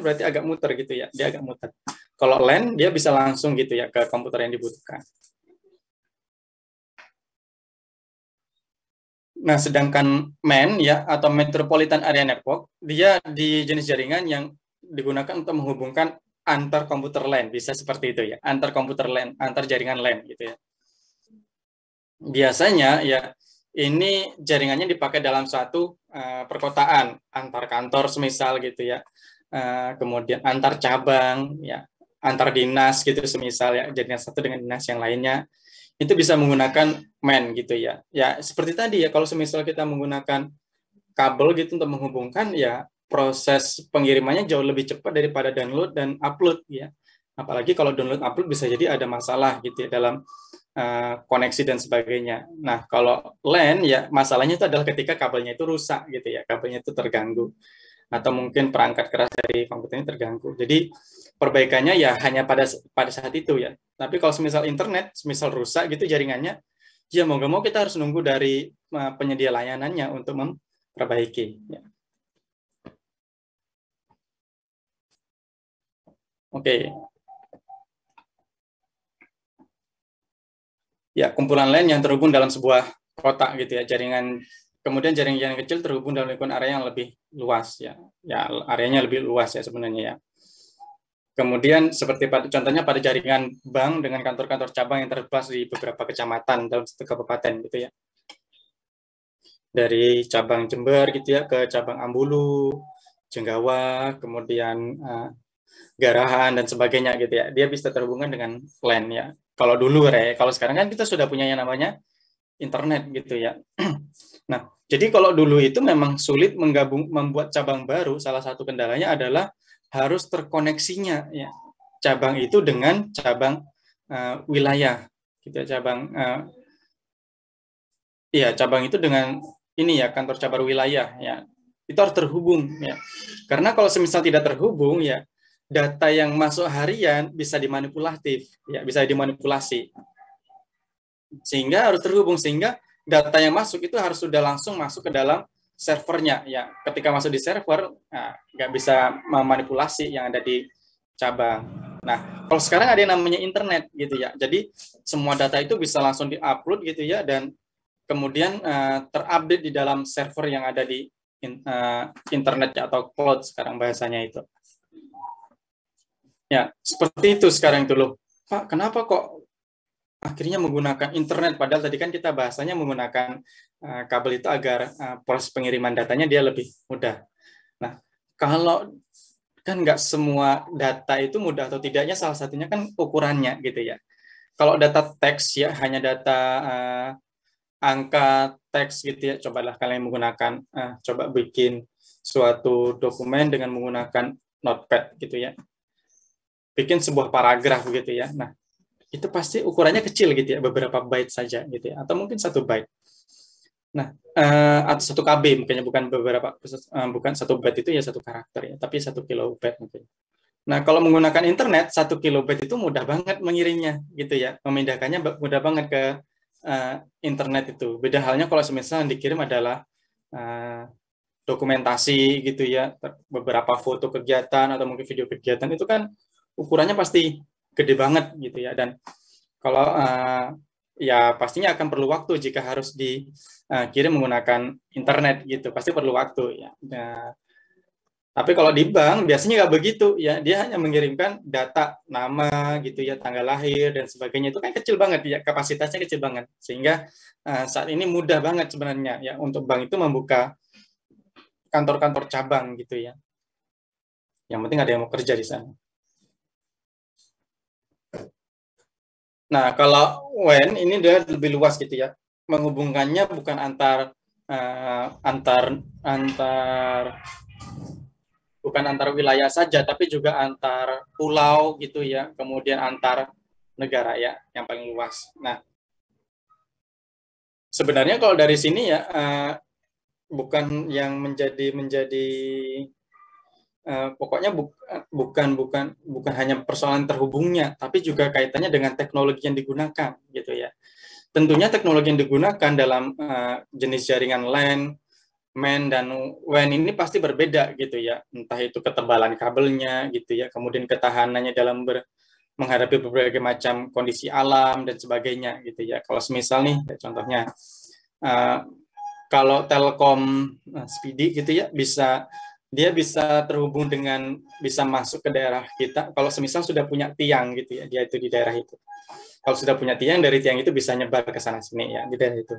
berarti agak muter gitu ya, dia agak muter. Kalau LAN dia bisa langsung gitu ya ke komputer yang dibutuhkan. Nah, sedangkan MAN ya atau Metropolitan Area Network, dia di jenis jaringan yang digunakan untuk menghubungkan antar komputer LAN, bisa seperti itu ya, antar komputer LAN, antar jaringan LAN gitu ya. Biasanya ya ini jaringannya dipakai dalam suatu perkotaan, antar kantor semisal gitu ya, kemudian antar cabang ya, antar dinas gitu semisal ya, jaringan satu dengan dinas yang lainnya. Itu bisa menggunakan MAN gitu ya. Ya seperti tadi ya, kalau semisal kita menggunakan kabel gitu untuk menghubungkan ya, proses pengirimannya jauh lebih cepat daripada download dan upload ya. Apalagi kalau download upload bisa jadi ada masalah gitu ya dalam koneksi dan sebagainya. Nah, kalau LAN ya masalahnya itu adalah ketika kabelnya itu rusak gitu ya, kabelnya itu terganggu atau mungkin perangkat keras dari komputernya terganggu. Jadi perbaikannya ya hanya pada saat itu ya. Tapi kalau semisal internet, semisal rusak gitu jaringannya, ya mau nggak mau kita harus nunggu dari penyedia layanannya untuk memperbaiki. Ya. Oke. Ya, kumpulan LAN yang terhubung dalam sebuah kotak gitu ya, jaringan. Kemudian jaringan kecil terhubung dalam lingkungan area yang lebih luas ya. Ya, areanya lebih luas ya sebenarnya ya. Kemudian seperti contohnya pada jaringan bank dengan kantor-kantor cabang yang tersebar di beberapa kecamatan dalam satu kabupaten gitu ya. Dari cabang Jember gitu ya ke cabang Ambulu, Jenggawa, kemudian Garahan dan sebagainya gitu ya. Dia bisa terhubungan dengan LAN ya. Kalau dulu kalau sekarang kan kita sudah punya yang namanya internet gitu ya. Nah, jadi kalau dulu itu memang sulit membuat cabang baru, salah satu kendalanya adalah harus terkoneksinya ya cabang itu dengan cabang wilayah gitu ya, cabang itu dengan ini ya kantor cabang wilayah ya, itu harus terhubung ya, karena kalau semisal tidak terhubung ya data yang masuk harian bisa dimanipulatif ya, bisa dimanipulasi, sehingga harus terhubung, sehingga data yang masuk itu harus sudah langsung masuk ke dalam servernya ya. Ketika masuk di server, nggak bisa memanipulasi yang ada di cabang. Nah, kalau sekarang ada yang namanya internet gitu ya. Jadi semua data itu bisa langsung diupload gitu ya, dan kemudian terupdate di dalam server yang ada di internet atau cloud sekarang bahasanya itu. Ya, seperti itu sekarang itu loh. Pak, kenapa kok akhirnya menggunakan internet, padahal tadi kan kita bahasanya menggunakan kabel itu agar proses pengiriman datanya dia lebih mudah. Nah, kalau kan nggak semua data itu mudah atau tidaknya, salah satunya kan ukurannya gitu ya. Kalau data teks ya, hanya data angka teks gitu ya, cobalah kalian menggunakan, coba bikin suatu dokumen dengan menggunakan notepad gitu ya. Bikin sebuah paragraf gitu ya. Nah, itu pasti ukurannya kecil gitu ya, beberapa byte saja gitu ya, atau mungkin 1 byte. Nah, atau 1 KB mungkin, bukan 1 byte itu ya 1 karakter ya, tapi 1 kilobyte mungkin. Nah, kalau menggunakan internet 1 kilobyte itu mudah banget mengirimnya gitu ya, memindahkannya mudah banget ke internet itu. Beda halnya kalau semisal yang dikirim adalah dokumentasi gitu ya, beberapa foto kegiatan atau mungkin video kegiatan, itu kan ukurannya pasti gede banget gitu ya, dan kalau ya pastinya akan perlu waktu jika harus dikirim menggunakan internet gitu, pasti perlu waktu ya. Nah, tapi kalau di bank biasanya nggak begitu ya, dia hanya mengirimkan data nama gitu ya, tanggal lahir dan sebagainya, itu kan kecil banget ya, kapasitasnya kecil banget, sehingga saat ini mudah banget sebenarnya ya untuk bank itu membuka kantor-kantor cabang gitu ya. Yang penting ada yang mau kerja di sana. Nah, kalau WAN ini dia lebih luas gitu ya. Menghubungkannya bukan antar wilayah saja, tapi juga antar pulau gitu ya. Kemudian antar negara ya, yang paling luas. Nah, sebenarnya kalau dari sini ya bukan yang menjadi pokoknya bukan hanya persoalan terhubungnya, tapi juga kaitannya dengan teknologi yang digunakan gitu ya. Tentunya teknologi yang digunakan dalam jenis jaringan LAN MAN dan WAN ini pasti berbeda gitu ya, entah itu ketebalan kabelnya gitu ya, kemudian ketahanannya dalam menghadapi berbagai macam kondisi alam dan sebagainya gitu ya. Kalau semisal nih contohnya kalau Telkom Speedy gitu ya, dia bisa terhubung dengan, bisa masuk ke daerah kita kalau semisal sudah punya tiang gitu ya, dia itu di daerah itu. Kalau sudah punya tiang, dari tiang itu bisa nyebar ke sana sini ya di daerah itu.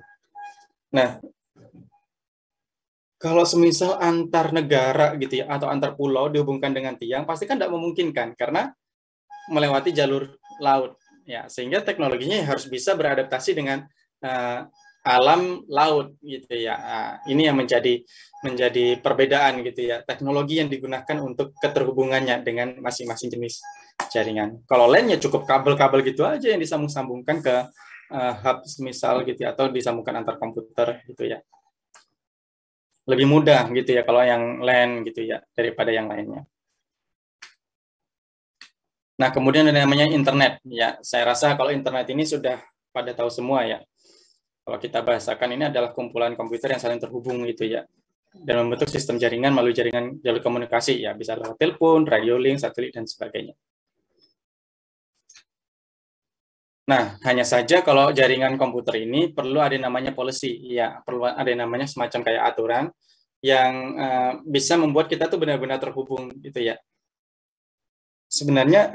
Nah, kalau semisal antar negara gitu ya, atau antar pulau dihubungkan dengan tiang, pasti kan tidak memungkinkan karena melewati jalur laut ya, sehingga teknologinya harus bisa beradaptasi dengan alam laut gitu ya. Ini yang menjadi perbedaan gitu ya, teknologi yang digunakan untuk keterhubungannya dengan masing-masing jenis jaringan. Kalau LAN ya cukup kabel-kabel gitu aja yang disambung-sambungkan ke hub misal gitu ya, atau disambungkan antar komputer gitu ya. Lebih mudah gitu ya kalau yang LAN gitu ya daripada yang lainnya. Nah, kemudian ada namanya internet ya. Saya rasa kalau internet ini sudah pada tahu semua ya. Kalau kita bahasakan, ini adalah kumpulan komputer yang saling terhubung gitu ya, dan membentuk sistem jaringan melalui jaringan jalur komunikasi ya, bisa lewat telepon, radio link, satelit dan sebagainya. Nah, hanya saja kalau jaringan komputer ini perlu ada namanya policy, ya, perlu ada namanya semacam kayak aturan yang bisa membuat kita tuh benar-benar terhubung gitu ya. Sebenarnya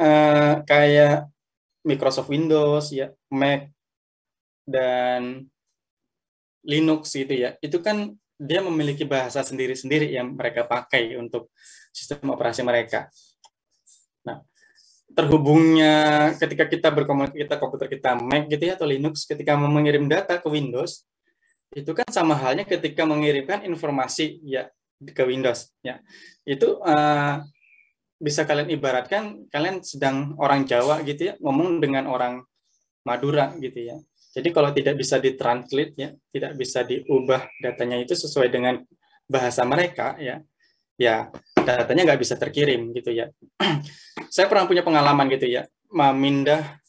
kayak Microsoft Windows, ya, Mac dan Linux gitu ya, itu kan dia memiliki bahasa sendiri-sendiri yang mereka pakai untuk sistem operasi mereka. Nah, terhubungnya ketika kita berkomunikasi, komputer kita Mac gitu ya atau Linux, ketika mengirim data ke Windows, itu kan sama halnya ketika mengirimkan informasi ya ke Windows ya. Itu bisa kalian ibaratkan kalian sedang orang Jawa gitu ya ngomong dengan orang Madura gitu ya. Jadi kalau tidak bisa ditranslate ya, tidak bisa diubah datanya itu sesuai dengan bahasa mereka ya, ya datanya nggak bisa terkirim gitu ya. Saya pernah punya pengalaman gitu ya,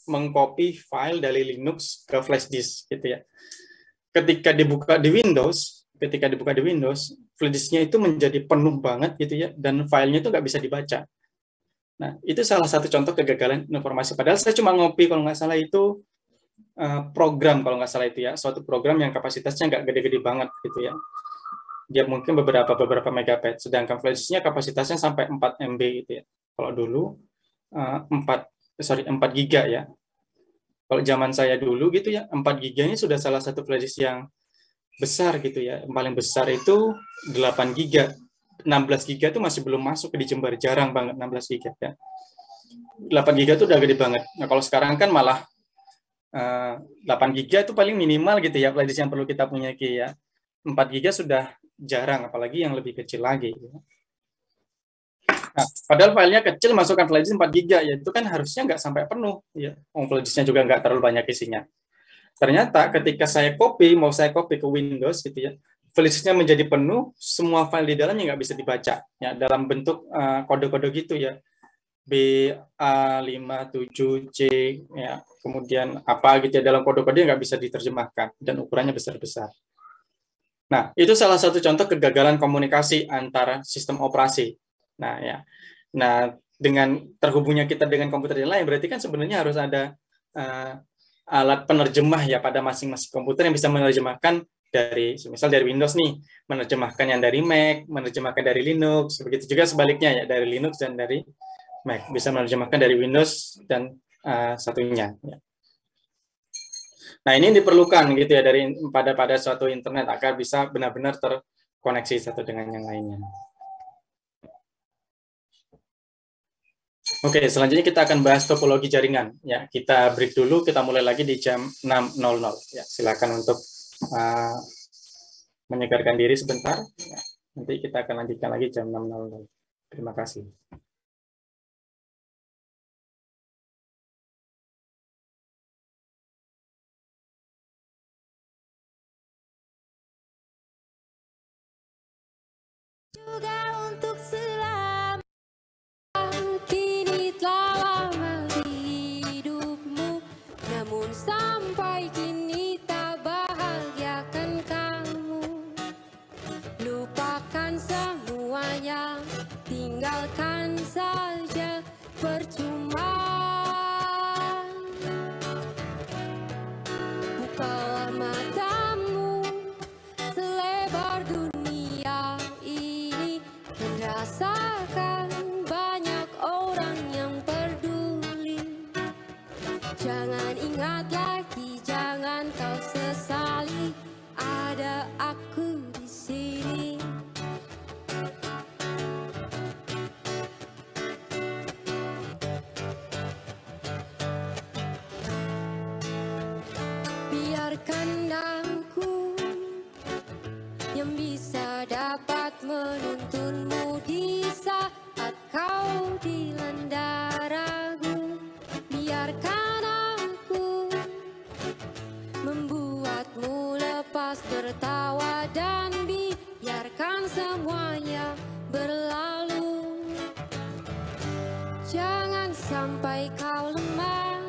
mengcopy file dari Linux ke flash disk gitu ya. Ketika dibuka di Windows, flash disknya itu menjadi penuh banget gitu ya, dan filenya itu nggak bisa dibaca. Nah, itu salah satu contoh kegagalan informasi. Padahal saya cuma ngopi kalau nggak salah itu program, kalau nggak salah itu ya, suatu program yang kapasitasnya nggak gede-gede banget gitu ya. Dia mungkin beberapa megabyte, sedangkan flash disknya kapasitasnya sampai 4 MB gitu ya. Kalau dulu 4 giga ya. Kalau zaman saya dulu gitu ya, 4 giga ini sudah salah satu flash disk yang besar gitu ya. Yang paling besar itu 8 giga. 16 giga itu masih belum masuk di Jember, jarang banget 16 giga ya. 8 giga itu udah gede banget. Nah, kalau sekarang kan malah 8 giga itu paling minimal gitu ya, flash disk yang perlu kita punya ya. 4 giga sudah jarang, apalagi yang lebih kecil lagi. Nah, padahal filenya kecil, masukkan flash disk 4 giga, ya itu kan harusnya nggak sampai penuh. Ya. Flash disknya juga nggak terlalu banyak isinya. Ternyata ketika mau saya copy ke Windows gitu ya, flash disknya menjadi penuh, semua file di dalamnya nggak bisa dibaca. Ya, dalam bentuk kode-kode gitu ya. BA57C ya, kemudian apa gitu ya, dalam kode-kode nggak bisa diterjemahkan dan ukurannya besar-besar. Nah, itu salah satu contoh kegagalan komunikasi antara sistem operasi. Nah, ya. Nah, dengan terhubungnya kita dengan komputer yang lain, berarti kan sebenarnya harus ada alat penerjemah ya pada masing-masing komputer yang bisa menerjemahkan dari, misal dari Windows nih, menerjemahkan yang dari Mac, menerjemahkan dari Linux, begitu juga sebaliknya ya, dari Linux dan dari Mac, bisa menerjemahkan dari Windows dan satunya. Ya. Nah, ini diperlukan gitu ya pada suatu internet agar bisa benar-benar terkoneksi satu dengan yang lainnya. Oke, selanjutnya kita akan bahas topologi jaringan. Ya, kita break dulu, kita mulai lagi di jam 6.00. Ya, silakan untuk menyegarkan diri sebentar. Ya, nanti kita akan lanjutkan lagi jam 6.00. Terima kasih. Juga untuk selama kini telah lama di hidupmu, namun sampai kini tak bahagiakan kamu. Lupa Jangan sampai kau lemah.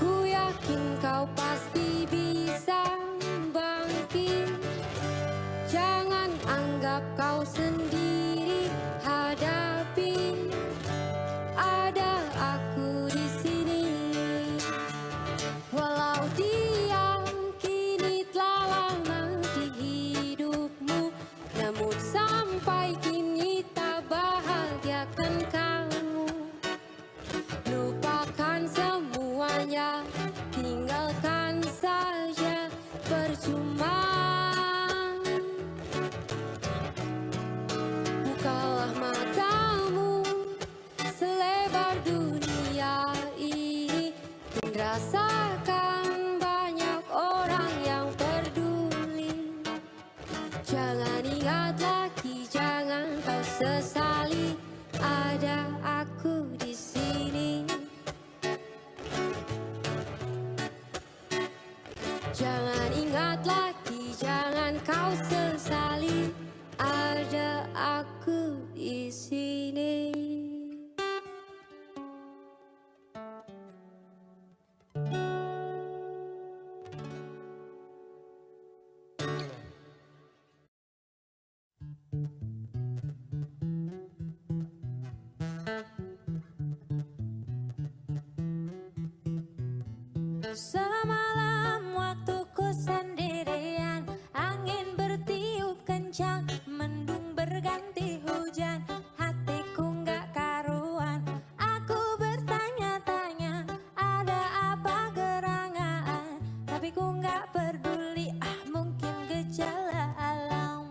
Ku yakin kau pasti bisa bangkit. Jangan anggap kau sendiri, hadapi. Ada aku di sini. Walau dia kini telah lama di hidupmu, namun sampai kini tak bahagiakan kamu. Lupakan semuanya, tinggalkan saja, percuma. Bukalah matamu selebar dunia ini dan rasakan banyak orang yang peduli. Jangan ingat lagi, jangan kau sesali, ada aku di sini. Jangan ingat lagi, jangan kau sesali, ada aku di sini. Semalam waktuku sendirian, angin bertiup kencang, mendung berganti hujan, hatiku nggak karuan. Aku bertanya-tanya, ada apa gerangan, tapi ku nggak peduli, mungkin gejala alam.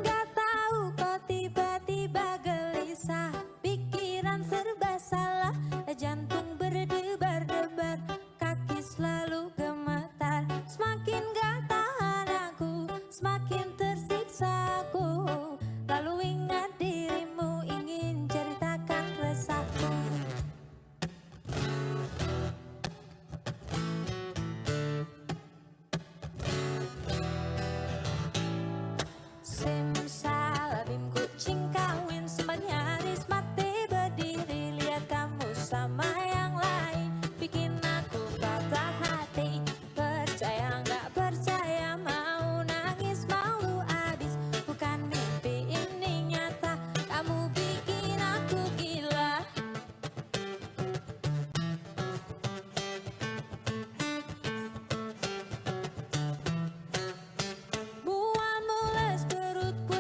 Nggak tahu kok tiba-tiba gelisah, pikiran serba salah, jantung berdebar-debar, kaki selalu gemetar. Semakin gak tahan aku, semakin tersiksa aku. Lalu ingat dirimu, ingin ceritakan resahku. Simsalabim, kucing kawin, sempat nyaris mati berdiri. Lihat kamu sama yang lain, bikin aku patah hati. Percaya nggak percaya, mau nangis malu abis. Bukan mimpi, ini nyata, kamu bikin aku gila. Buat mules perutku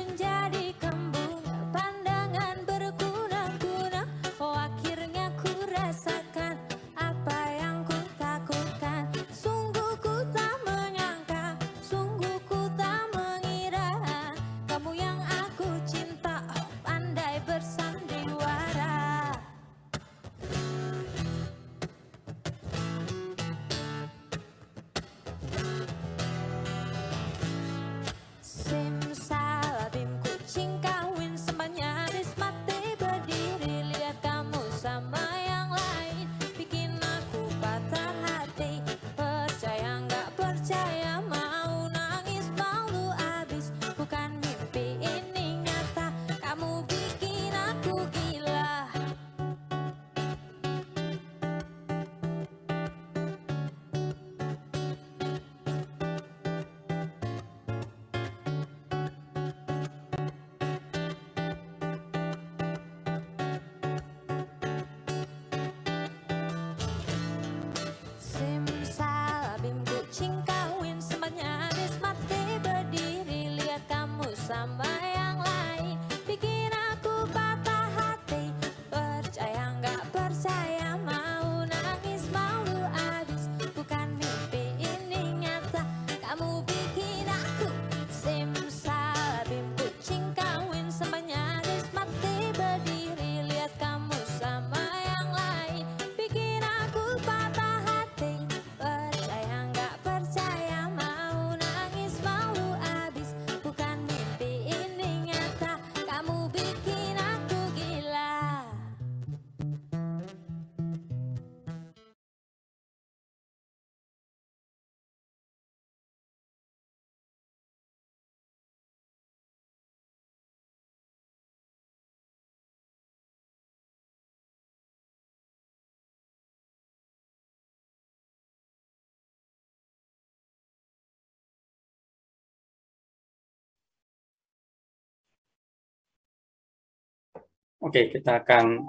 Oke, kita akan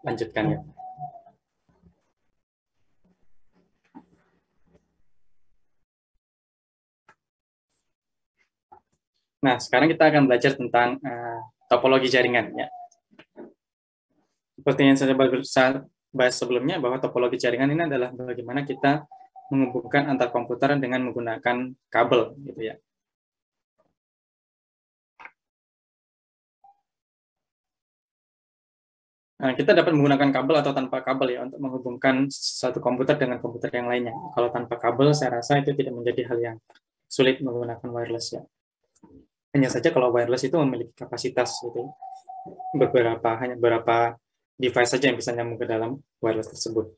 lanjutkan ya. Nah, sekarang kita akan belajar tentang topologi jaringan ya. Seperti yang saya bahas sebelumnya, bahwa topologi jaringan ini adalah bagaimana kita menghubungkan antar komputer dengan menggunakan kabel gitu ya. Nah, kita dapat menggunakan kabel atau tanpa kabel ya untuk menghubungkan satu komputer dengan komputer yang lainnya. Kalau tanpa kabel, saya rasa itu tidak menjadi hal yang sulit menggunakan wireless ya. Hanya saja kalau wireless itu memiliki kapasitas gitu, hanya beberapa device saja yang bisa nyambung ke dalam wireless tersebut.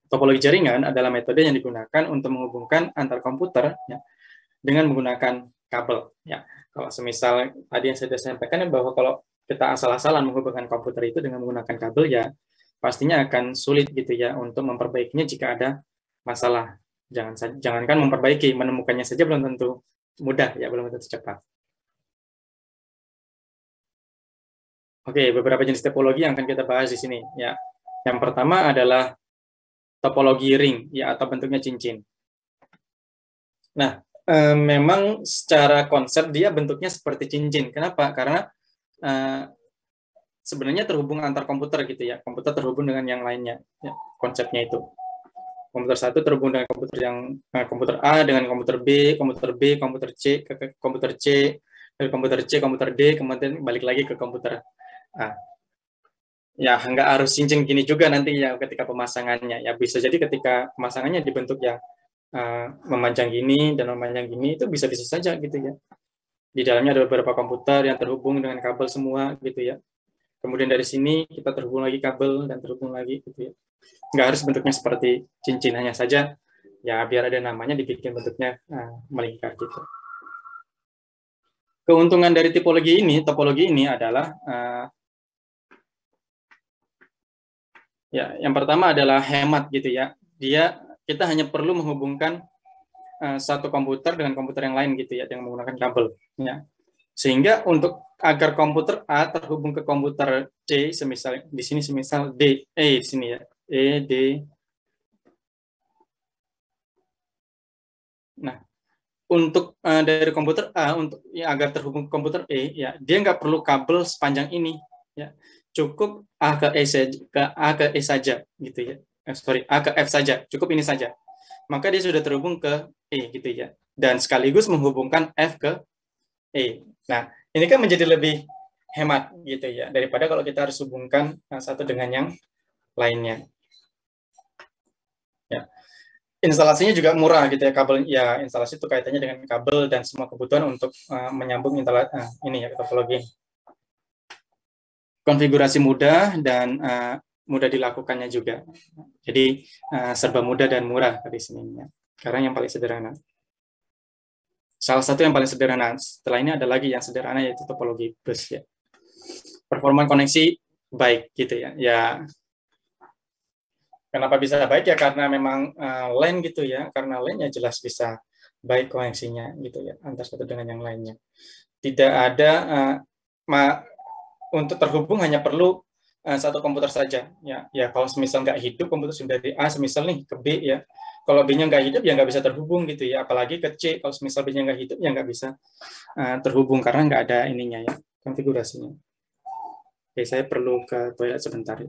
Topologi jaringan adalah metode yang digunakan untuk menghubungkan antar komputer ya, dengan menggunakan kabel. Ya, kalau semisal tadi yang saya sampaikan bahwa kalau kita asal-asalan menghubungkan komputer itu dengan menggunakan kabel ya pastinya akan sulit gitu ya untuk memperbaikinya jika ada masalah. Jangankan memperbaiki, menemukannya saja belum tentu mudah ya, belum tentu cepat. Oke, beberapa jenis topologi yang akan kita bahas di sini ya. Yang pertama adalah topologi ring ya atau bentuknya cincin. Nah, memang secara konsep dia bentuknya seperti cincin. Kenapa? Karena sebenarnya terhubung antar komputer gitu ya. Komputer terhubung dengan yang lainnya. Ya, konsepnya itu. Komputer satu terhubung dengan komputer yang komputer A dengan komputer B, komputer C ke komputer C, dari komputer C, komputer D, kemudian balik lagi ke komputer A. Ya, nggak harus cincin gini juga nanti ya ketika pemasangannya. Ya bisa jadi ketika pemasangannya dibentuk ya memanjang gini dan memanjang gini itu bisa-bisa saja gitu ya. Di dalamnya ada beberapa komputer yang terhubung dengan kabel semua gitu ya. Kemudian dari sini kita terhubung lagi kabel dan terhubung lagi gitu ya. Nggak harus bentuknya seperti cincin, hanya saja ya biar ada namanya dibikin bentuknya melingkar gitu. Keuntungan dari topologi ini adalah ya yang pertama adalah hemat gitu ya. Kita hanya perlu menghubungkan satu komputer dengan komputer yang lain gitu ya dengan menggunakan kabel ya. Sehingga untuk agar komputer A terhubung ke komputer C, semisal di sini semisal D, di sini ya, D. Nah, untuk dari komputer A untuk ya, agar terhubung ke komputer E, ya dia nggak perlu kabel sepanjang ini, ya cukup A ke E saja, gitu ya. A ke F saja, cukup ini saja. Maka dia sudah terhubung ke E, gitu ya. Dan sekaligus menghubungkan F ke E. Nah, ini kan menjadi lebih hemat gitu ya daripada kalau kita harus hubungkan satu dengan yang lainnya. Ya. Instalasinya juga murah gitu ya, kabel ya, instalasi itu kaitannya dengan kabel dan semua kebutuhan untuk menyambung ini ya topologi. Konfigurasi mudah dan mudah dilakukannya juga. Jadi serba mudah dan murah di sini ya. Karena yang paling sederhana. Salah satu yang paling sederhana. Setelah ini ada lagi yang sederhana yaitu topologi bus ya. Performa koneksi baik gitu ya. Ya kenapa bisa baik ya karena memang LAN gitu ya. Karena LAN ya jelas bisa baik koneksinya gitu ya antara satu dengan yang lainnya. Tidak ada untuk terhubung hanya perlu satu komputer saja ya. Ya kalau semisal nggak hidup komputer sudah dari A semisal nih ke B ya. Kalau B-nya nggak hidup ya nggak bisa terhubung gitu ya. Apalagi ke C kalau semisal B-nya nggak hidup ya nggak bisa terhubung karena nggak ada ininya ya konfigurasinya. Oke, saya perlu ke toilet sebentar ya.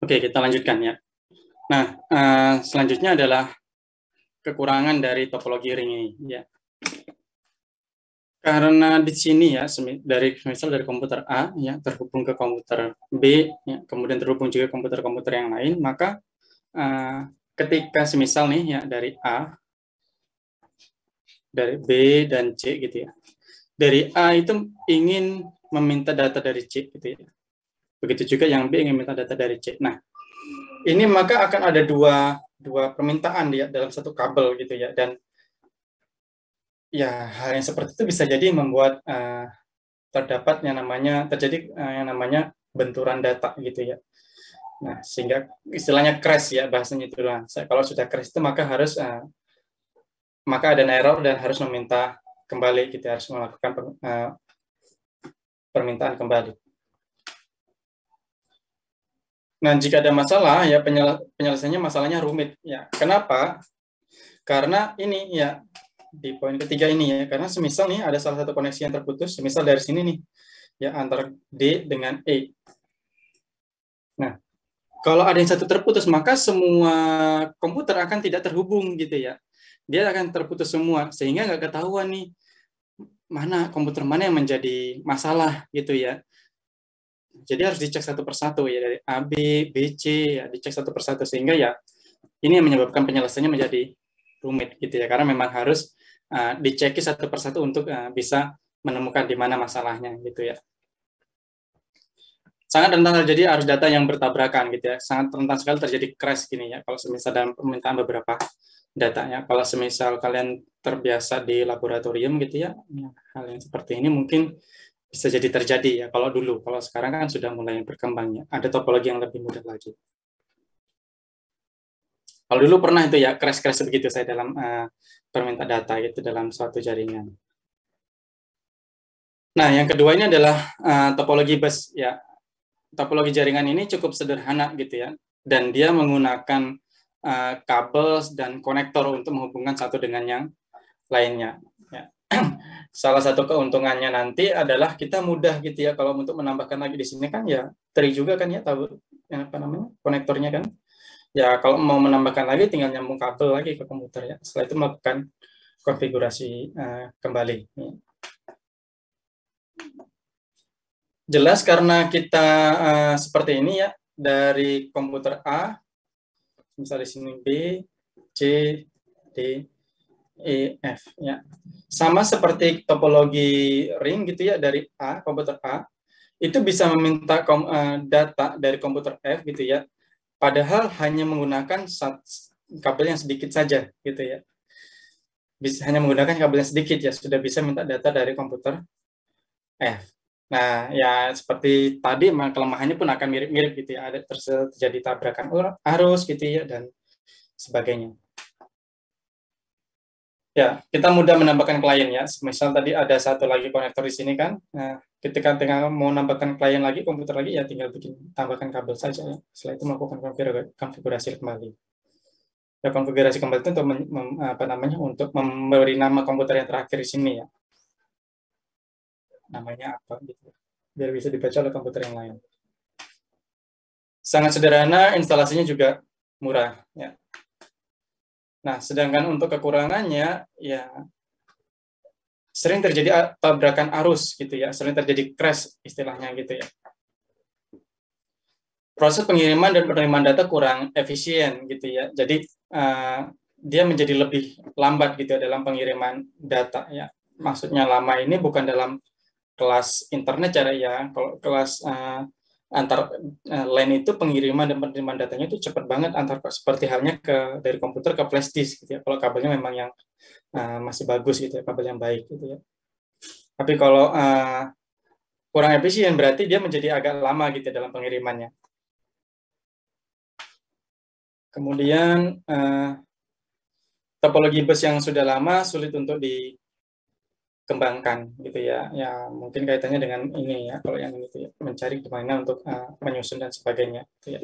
Oke, kita lanjutkan ya. Nah, selanjutnya adalah kekurangan dari topologi ring ini ya. Karena di sini ya, misal dari komputer A ya terhubung ke komputer B, ya, kemudian terhubung juga komputer-komputer yang lain, maka ketika semisal nih ya dari A, dari B dan C gitu ya, dari A itu ingin meminta data dari C gitu ya, begitu juga yang B ingin minta data dari C. Nah, ini maka akan ada dua permintaan ya dalam satu kabel gitu ya, dan ya hal yang seperti itu bisa jadi membuat terdapat yang namanya yang namanya benturan data gitu ya. Nah, sehingga istilahnya crash ya bahasanya itu lah. Kalau sudah crash itu maka harus maka ada error dan harus meminta kembali gitu, harus melakukan permintaan kembali. Nah, jika ada masalah ya penyelesaiannya masalahnya rumit ya. Kenapa? Karena ini ya di poin ketiga ini ya, karena semisal nih ada salah satu koneksi yang terputus, semisal dari sini nih ya antara D dengan E. Nah, kalau ada yang satu terputus maka semua komputer akan tidak terhubung gitu ya. Dia akan terputus semua sehingga nggak ketahuan nih komputer mana yang menjadi masalah gitu ya. Jadi harus dicek satu persatu ya, dari A, B, B, C ya, dicek satu persatu sehingga ya ini yang menyebabkan penyelesaiannya menjadi rumit gitu ya, karena memang harus diceki satu persatu untuk bisa menemukan di mana masalahnya gitu ya. Sangat rentan terjadi arus data yang bertabrakan gitu ya, sangat rentan sekali terjadi crash gini ya kalau semisal dalam permintaan beberapa datanya. Kalau semisal kalian terbiasa di laboratorium gitu ya, hal yang seperti ini mungkin bisa jadi terjadi ya kalau dulu. Kalau sekarang kan sudah mulai berkembang ya, ada topologi yang lebih mudah lagi. Kalau dulu pernah itu ya crash begitu saya dalam permintaan data gitu dalam suatu jaringan. Nah, yang kedua ini adalah topologi bus ya. Topologi jaringan ini cukup sederhana gitu ya, dan dia menggunakan kabel dan konektor untuk menghubungkan satu dengan yang lainnya. Ya. Salah satu keuntungannya nanti adalah kita mudah gitu ya kalau untuk menambahkan lagi di sini kan ya tri juga kan ya, tahu apa namanya konektornya kan. Ya kalau mau menambahkan lagi tinggal nyambung kabel lagi ke komputer ya. Setelah itu melakukan konfigurasi kembali. Jelas karena kita seperti ini ya, dari komputer A, misalnya di sini B, C, D, E, F ya. Sama seperti topologi ring gitu ya, dari A, komputer A, itu bisa meminta data dari komputer F gitu ya, padahal hanya menggunakan kabel yang sedikit saja gitu ya. Hanya menggunakan kabel yang sedikit ya, sudah bisa minta data dari komputer F. Nah, ya seperti tadi kelemahannya pun akan mirip-mirip gitu ya, ada terjadi tabrakan arus gitu ya, dan sebagainya. Ya, kita mudah menambahkan klien ya. Misal tadi ada satu lagi konektor di sini kan. Nah, ketika tinggal mau menambahkan klien lagi, komputer lagi ya tinggal tambahkan kabel saja ya. Setelah itu melakukan konfigurasi kembali. Ya, konfigurasi kembali itu untuk untuk memberi nama komputer yang terakhir di sini ya. Namanya apa gitu. Biar bisa dibaca oleh komputer yang lain. Sangat sederhana, instalasinya juga murah ya. Nah, sedangkan untuk kekurangannya, ya sering terjadi tabrakan arus gitu ya, sering terjadi crash istilahnya gitu ya. Proses pengiriman dan penerimaan data kurang efisien gitu ya, jadi dia menjadi lebih lambat gitu ya dalam pengiriman data ya. Maksudnya lama ini bukan dalam kelas internet cara ya, kalau kelas antar LAN itu pengiriman dan penerimaan datanya itu cepat banget seperti halnya dari komputer ke flash disk gitu ya. Kalau kabelnya memang yang masih bagus gitu ya, kabel yang baik gitu ya. Tapi kalau kurang efisien berarti dia menjadi agak lama gitu ya, dalam pengirimannya. Kemudian topologi bus yang sudah lama sulit untuk dikembangkan gitu ya. Ya mungkin kaitannya dengan ini ya, kalau yang ini tuh ya, mencari gimana untuk menyusun dan sebagainya gitu ya.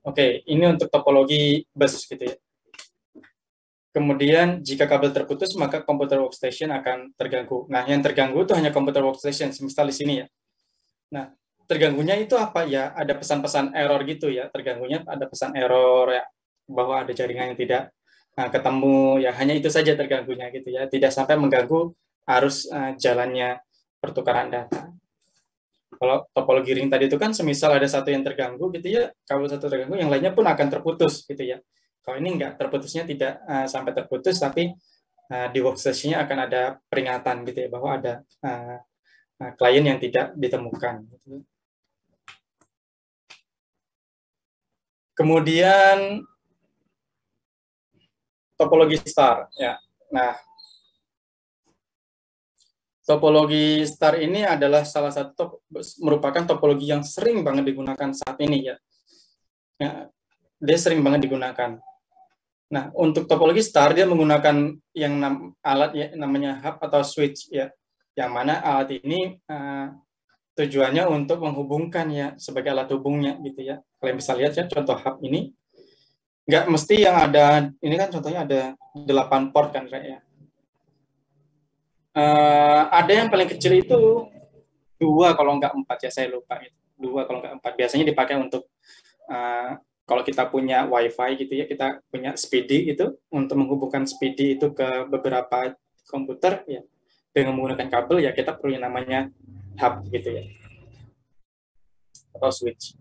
Oke, ini untuk topologi bus gitu ya. Kemudian jika kabel terputus maka komputer workstation akan terganggu. Nah, yang terganggu itu hanya komputer workstation, semisal di sini ya. Nah, terganggunya itu apa ya? Ada pesan-pesan error gitu ya. Terganggunya ada pesan error ya, bahwa ada jaringan yang tidak ketemu ya. Hanya itu saja terganggunya gitu ya. Tidak sampai mengganggu arus jalannya pertukaran data. Kalau topologi ring tadi itu kan semisal ada satu yang terganggu gitu ya, kabel satu terganggu, yang lainnya pun akan terputus gitu ya. Kalau ini enggak, terputusnya tidak sampai terputus, tapi di workstation-nya akan ada peringatan gitu ya, bahwa ada klien yang tidak ditemukan. Gitu. Kemudian topologi star ya. Nah, topologi star ini adalah salah satu merupakan topologi yang sering banget digunakan saat ini ya. Dia sering banget digunakan. Nah, untuk topologi star dia menggunakan yang alat ya, namanya hub atau switch ya. Yang mana alat ini tujuannya untuk menghubungkan ya, sebagai alat hubungnya gitu ya. Kalian bisa lihat ya contoh hub ini. Nggak mesti yang ada, ini kan contohnya ada 8 port kan ya. Ada yang paling kecil itu 2 kalau nggak 4 ya, saya lupa gitu. 2 kalau nggak 4. Biasanya dipakai untuk kalau kita punya wifi gitu ya, kita punya speedy itu untuk menghubungkan speedy itu ke beberapa komputer ya, dengan menggunakan kabel ya, kita perlu yang namanya hub gitu ya, atau switch.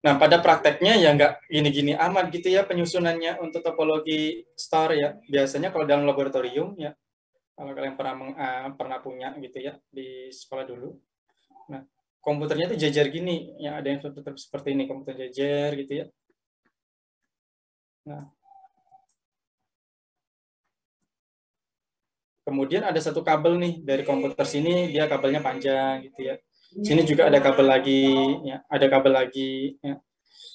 Nah, pada prakteknya ya nggak gini-gini amat gitu ya penyusunannya untuk topologi star ya. Biasanya kalau dalam laboratorium ya, kalau kalian pernah punya gitu ya di sekolah dulu. Nah, komputernya itu jajar gini, ya ada yang seperti ini, komputer jajar gitu ya. Nah, kemudian ada satu kabel nih dari komputer sini, dia kabelnya panjang gitu ya. Sini juga ada kabel lagi, ya, ada kabel lagi, ya,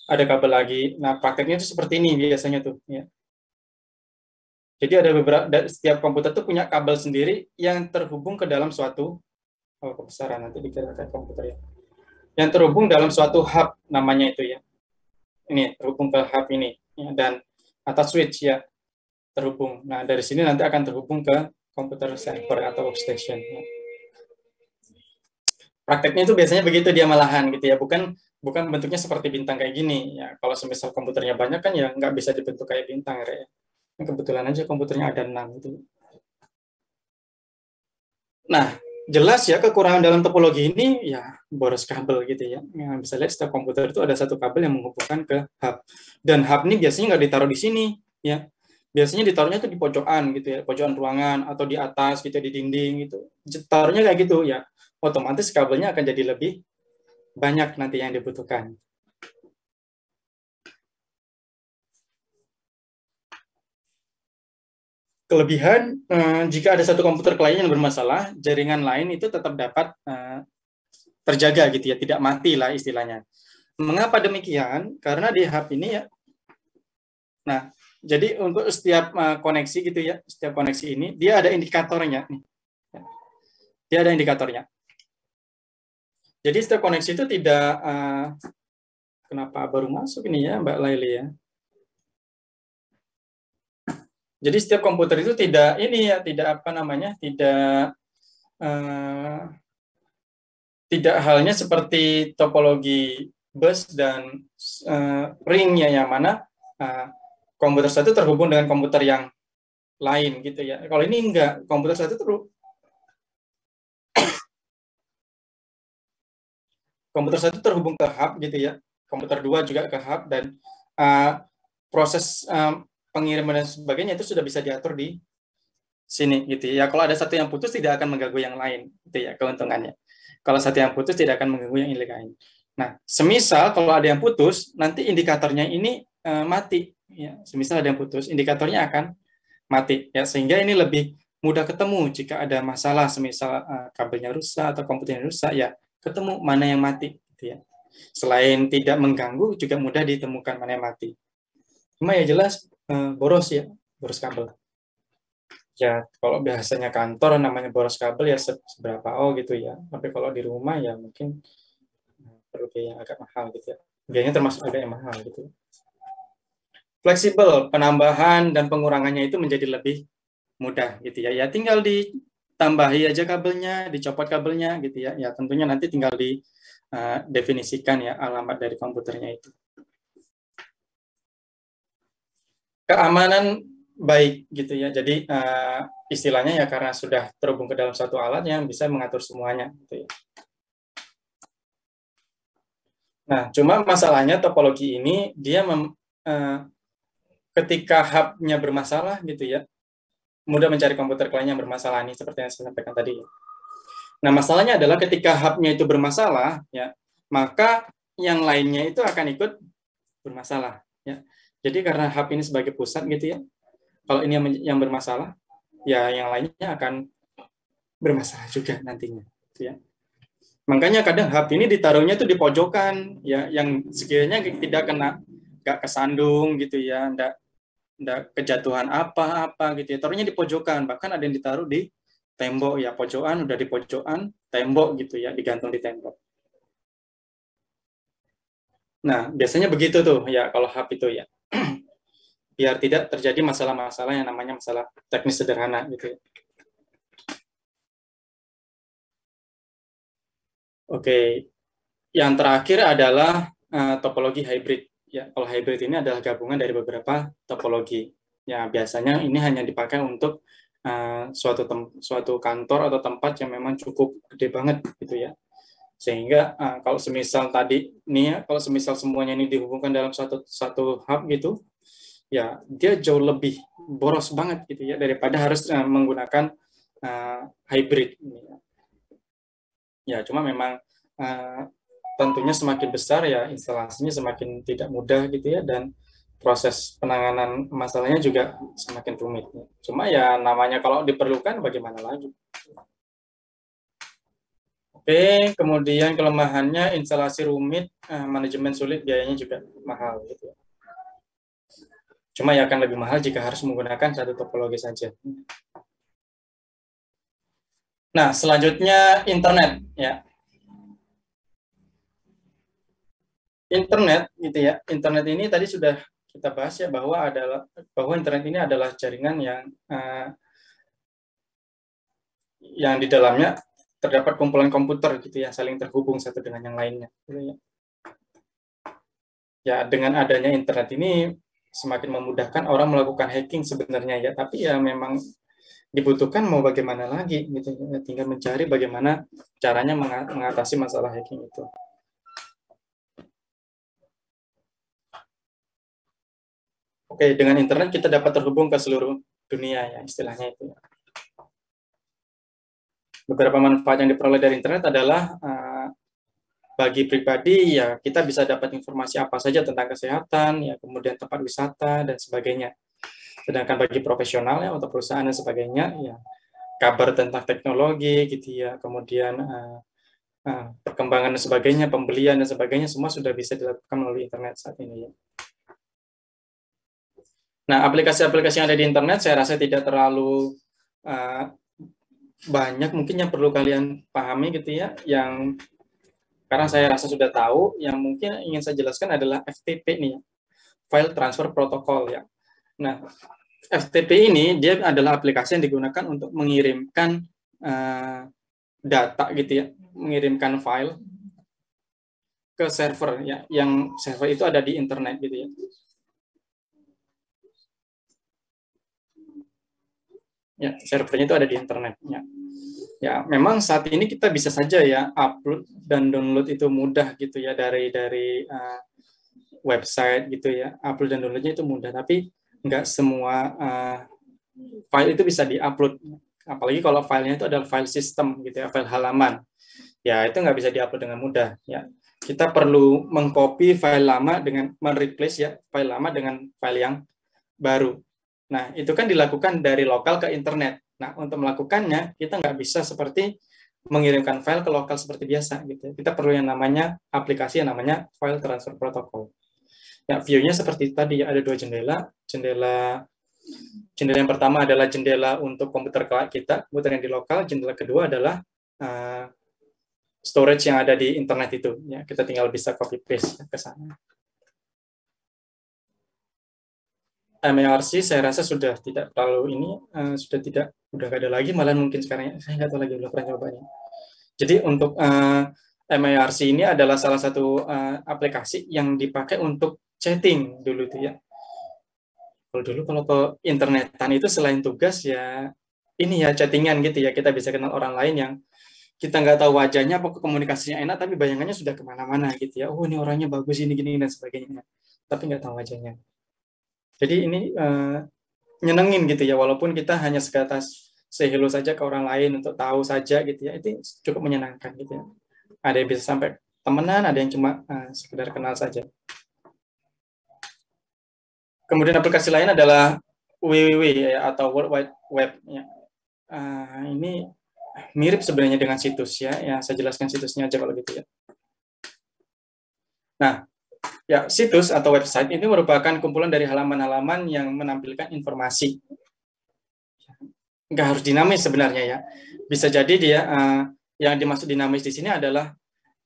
ada kabel lagi. Nah, prakteknya itu seperti ini biasanya tuh, ya. Jadi ada beberapa, setiap komputer tuh punya kabel sendiri yang terhubung ke dalam suatu, kebesaran nanti dikira kayak komputer ya, yang terhubung dalam suatu hub namanya itu ya. Ini terhubung ke hub ini ya, dan atas switch ya terhubung. Nah, dari sini nanti akan terhubung ke komputer server atau workstation. Ya. Prakteknya itu biasanya begitu dia malahan gitu ya, bukan bentuknya seperti bintang kayak gini ya. Kalau semisal komputernya banyak kan ya nggak bisa dibentuk kayak bintang ya. Kebetulan aja komputernya ada 6 gitu. Nah, jelas ya kekurangan dalam topologi ini ya boros kabel gitu ya. Yang bisa lihat setiap komputer itu ada satu kabel yang menghubungkan ke hub. Dan hub ini biasanya nggak ditaruh di sini ya. Biasanya ditaruhnya tuh di pojokan gitu ya, pojokan ruangan atau di atas gitu, di dinding gitu. Taruhnya kayak gitu ya. Otomatis kabelnya akan jadi lebih banyak nanti yang dibutuhkan. Kelebihan, jika ada satu komputer klien yang bermasalah, jaringan lain itu tetap dapat terjaga gitu ya, tidak mati lah istilahnya. Mengapa demikian? Karena di hub ini ya, nah, jadi untuk setiap koneksi gitu ya, setiap koneksi ini, dia ada indikatornya. Dia ada indikatornya. Jadi setiap koneksi itu tidak, kenapa baru masuk ini ya Mbak Laili ya? Jadi setiap komputer itu tidak ini ya, tidak apa namanya, tidak halnya seperti topologi bus dan ringnya, yang mana komputer satu terhubung dengan komputer yang lain gitu ya. Kalau ini enggak, komputer satu terhubung ke hub gitu ya. Komputer 2 juga ke hub, dan proses pengiriman dan sebagainya itu sudah bisa diatur di sini gitu ya. Kalau ada satu yang putus tidak akan mengganggu yang lain gitu ya, keuntungannya. Kalau satu yang putus tidak akan mengganggu yang lain. Nah, semisal kalau ada yang putus, nanti indikatornya ini mati ya. Semisal ada yang putus, indikatornya akan mati ya, sehingga ini lebih mudah ketemu jika ada masalah, semisal kabelnya rusak atau komputernya rusak ya, ketemu mana yang mati gitu ya. Selain tidak mengganggu, juga mudah ditemukan mana yang mati. Cuma ya jelas boros ya, boros kabel. Ya kalau biasanya kantor namanya boros kabel ya seberapa gitu ya. Tapi kalau di rumah ya mungkin perlu biaya yang agak mahal gitu ya. Biayanya termasuk agak yang mahal gitu. Fleksibel, penambahan dan pengurangannya itu menjadi lebih mudah gitu ya. Ya tinggal ditambahi aja kabelnya, dicopot kabelnya gitu ya. Ya tentunya nanti tinggal didefinisikan ya alamat dari komputernya itu. Keamanan baik gitu ya. Jadi istilahnya ya karena sudah terhubung ke dalam satu alat yang bisa mengatur semuanya gitu ya. Nah, cuma masalahnya topologi ini dia ketika hub-nya bermasalah gitu ya, mudah mencari komputer klien yang bermasalah ini seperti yang saya sampaikan tadi. Nah, masalahnya adalah ketika hub-nya itu bermasalah ya, maka yang lainnya itu akan ikut bermasalah ya. Jadi karena hub ini sebagai pusat gitu ya, kalau ini yang bermasalah, ya yang lainnya akan bermasalah juga nantinya gitu ya. Makanya kadang hub ini ditaruhnya tuh di pojokan ya, yang sekiranya tidak kena, nggak kesandung gitu ya, nggak kejatuhan apa-apa gitu ya, taruhnya di pojokan, bahkan ada yang ditaruh di tembok ya, pojokan udah di pojokan tembok gitu ya, digantung di tembok. Nah biasanya begitu tuh ya kalau hub itu ya, biar tidak terjadi masalah-masalah yang namanya masalah teknis sederhana gitu ya. Oke, yang terakhir adalah topologi hybrid. Ya, kalau hybrid ini adalah gabungan dari beberapa topologi. Ya, biasanya ini hanya dipakai untuk suatu kantor atau tempat yang memang cukup gede banget gitu ya. Sehingga kalau semisal tadi nih ya, kalau semisal semuanya ini dihubungkan dalam satu hub gitu, ya dia jauh lebih boros banget gitu ya daripada harus menggunakan hybrid. Ya, cuma memang tentunya semakin besar ya instalasinya semakin tidak mudah gitu ya, dan proses penanganan masalahnya juga semakin rumit. Cuma ya namanya kalau diperlukan bagaimana lagi. Oke, kemudian kelemahannya instalasi rumit, manajemen sulit, biayanya juga mahal gitu. Cuma ya akan lebih mahal jika harus menggunakan satu topologi saja. Nah, selanjutnya internet ya. Internet gitu ya. Internet ini tadi sudah kita bahas ya bahwa internet ini adalah jaringan yang di dalamnya terdapat kumpulan komputer gitu ya, saling terhubung satu dengan yang lainnya gitu ya. Ya, dengan adanya internet ini semakin memudahkan orang melakukan hacking sebenarnya ya, tapi ya memang dibutuhkan mau bagaimana lagi gitu ya, tinggal mencari bagaimana caranya mengatasi masalah hacking itu. Oke, dengan internet kita dapat terhubung ke seluruh dunia ya, istilahnya itu. Beberapa manfaat yang diperoleh dari internet adalah bagi pribadi ya kita bisa dapat informasi apa saja tentang kesehatan ya, kemudian tempat wisata dan sebagainya. Sedangkan bagi profesional ya, untuk perusahaan dan sebagainya ya, kabar tentang teknologi gitu ya, kemudian perkembangan dan sebagainya, pembelian dan sebagainya, semua sudah bisa dilakukan melalui internet saat ini ya. Nah, aplikasi-aplikasi yang ada di internet saya rasa tidak terlalu banyak mungkin yang perlu kalian pahami gitu ya, yang karena saya rasa sudah tahu, yang mungkin ingin saya jelaskan adalah FTP nih, File Transfer Protocol ya. Nah, FTP ini dia adalah aplikasi yang digunakan untuk mengirimkan data gitu ya, mengirimkan file ke server ya, yang server itu ada di internet gitu ya. Ya, servernya itu ada di internet ya. Ya, memang saat ini kita bisa saja ya upload dan download itu mudah gitu ya dari website gitu ya. Upload dan downloadnya itu mudah, tapi nggak semua file itu bisa diupload. Apalagi kalau filenya itu adalah file system gitu ya, file halaman. Ya, itu nggak bisa diupload dengan mudah ya. Kita perlu mengcopy file lama dengan mereplace ya file lama dengan file yang baru. Nah, itu kan dilakukan dari lokal ke internet. Nah, untuk melakukannya, kita nggak bisa seperti mengirimkan file ke lokal seperti biasa. Gitu. Kita perlu yang namanya aplikasi yang namanya File Transfer Protocol. Ya, view-nya seperti tadi, ada dua jendela. Jendela yang pertama adalah jendela untuk komputer kita, komputer yang di lokal. Jendela kedua adalah storage yang ada di internet itu. Ya, kita tinggal bisa copy-paste ke sana. MARC saya rasa sudah tidak terlalu ini, udah nggak ada lagi, malah mungkin sekarang saya nggak tahu lagi, belum pernah cobanya. Jadi untuk MARC ini adalah salah satu aplikasi yang dipakai untuk chatting dulu tuh ya. Kalau ke internetan itu selain tugas ya ini ya chattingan gitu ya, kita bisa kenal orang lain yang kita nggak tahu wajahnya, apa komunikasinya enak, tapi bayangannya sudah kemana-mana gitu ya. Oh ini orangnya bagus, ini gini dan sebagainya, tapi nggak tahu wajahnya. Jadi ini nyenengin gitu ya, walaupun kita hanya sebatas say hello saja ke orang lain untuk tahu saja gitu ya, itu cukup menyenangkan gitu ya. Ada yang bisa sampai temenan, ada yang cuma sekedar kenal saja. Kemudian aplikasi lain adalah WWW ya, atau World Wide Web ya. Ini mirip sebenarnya dengan situs ya. Ya, saya jelaskan situsnya aja kalau gitu ya. Nah, ya situs atau website ini merupakan kumpulan dari halaman-halaman yang menampilkan informasi. Nggak harus dinamis sebenarnya ya. Bisa jadi dia yang dimaksud dinamis di sini adalah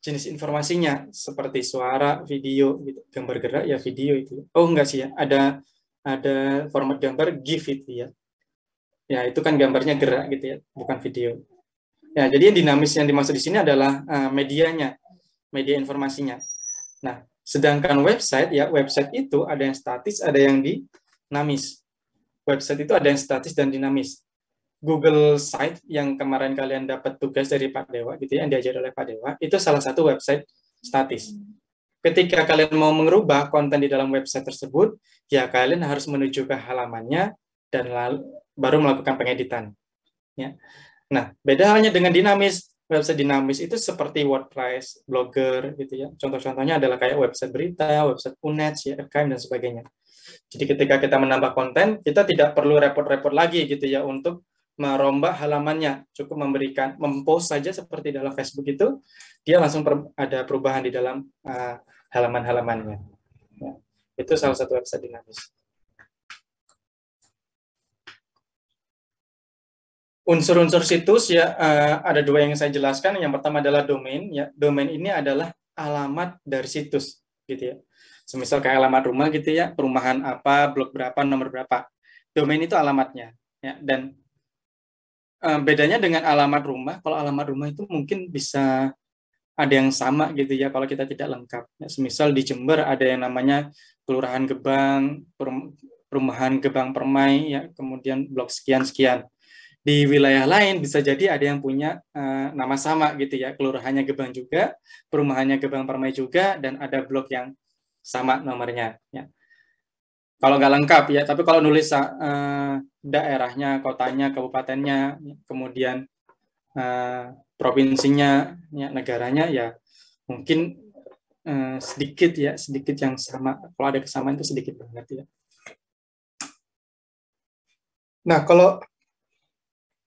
jenis informasinya seperti suara, video, gitu. Gambar gerak ya video itu. Oh enggak sih ya, ada format gambar GIF itu ya. Ya itu kan gambarnya gerak gitu ya, bukan video. Ya jadi yang dinamis yang dimaksud di sini adalah medianya, media informasinya. Nah, sedangkan website ya, website itu ada yang statis, ada yang dinamis. Website itu ada yang statis dan dinamis. Google Site yang kemarin kalian dapat tugas dari Pak Dewa gitu ya, yang diajar oleh Pak Dewa, itu salah satu website statis. Ketika kalian mau mengubah konten di dalam website tersebut, ya kalian harus menuju ke halamannya dan lalu baru melakukan pengeditan. Ya. Nah, beda halnya dengan dinamis. Website dinamis itu seperti WordPress, Blogger gitu ya. Contoh-contohnya adalah kayak website berita, website UNED, CFKM dan sebagainya. Jadi ketika kita menambah konten, kita tidak perlu repot-repot lagi gitu ya untuk merombak halamannya, cukup mempost saja seperti dalam Facebook itu, dia langsung ada perubahan di dalam halaman-halamannya. Ya, itu salah satu website dinamis. Unsur-unsur situs ya ada dua yang saya jelaskan. Yang pertama adalah domain. Ya, domain ini adalah alamat dari situs, gitu ya. Semisal kayak alamat rumah gitu ya, perumahan apa, blok berapa, nomor berapa. Domain itu alamatnya. Ya, dan bedanya dengan alamat rumah, kalau alamat rumah itu mungkin bisa ada yang sama gitu ya kalau kita tidak lengkap. Ya, semisal di Jember ada yang namanya Kelurahan Gebang, Perumahan Gebang Permai, ya, kemudian blok sekian-sekian. Di wilayah lain bisa jadi ada yang punya nama sama gitu ya, kelurahannya Gebang juga, perumahannya Gebang Permai juga, dan ada blok yang sama nomornya. Ya. Kalau nggak lengkap ya, tapi kalau nulis daerahnya, kotanya, kabupatennya, kemudian provinsinya, ya, negaranya, ya mungkin sedikit yang sama. Kalau ada kesamaan itu sedikit banget ya. Nah, kalau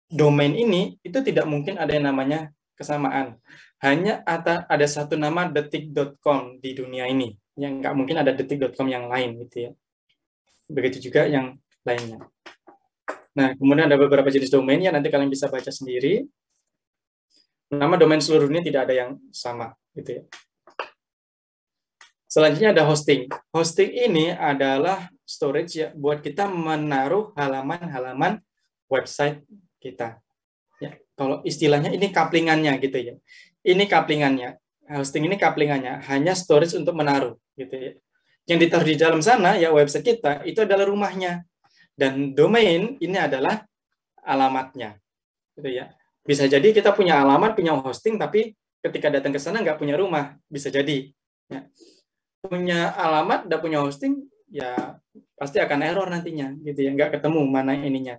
domain ini itu tidak mungkin ada yang namanya kesamaan. Hanya ada satu nama detik.com di dunia ini. Yang nggak mungkin ada detik.com yang lain gitu ya. Begitu juga yang lainnya. Nah, kemudian ada beberapa jenis domain yang nanti kalian bisa baca sendiri. Nama domain seluruh dunia tidak ada yang sama gitu ya. Selanjutnya ada hosting. Hosting ini adalah storage ya buat kita menaruh halaman-halaman website kita. Ya, kalau istilahnya ini kaplingannya gitu ya. Ini kaplingannya. Hosting ini kaplingannya, hanya storage untuk menaruh gitu ya. Yang ditaruh di dalam sana ya website kita itu adalah rumahnya. Dan domain ini adalah alamatnya. Gitu ya. Bisa jadi kita punya alamat, punya hosting, tapi ketika datang ke sana nggak punya rumah. Bisa jadi. Ya. Punya alamat, nggak punya hosting, ya pasti akan error nantinya. Gitu ya. Nggak ketemu mana ininya.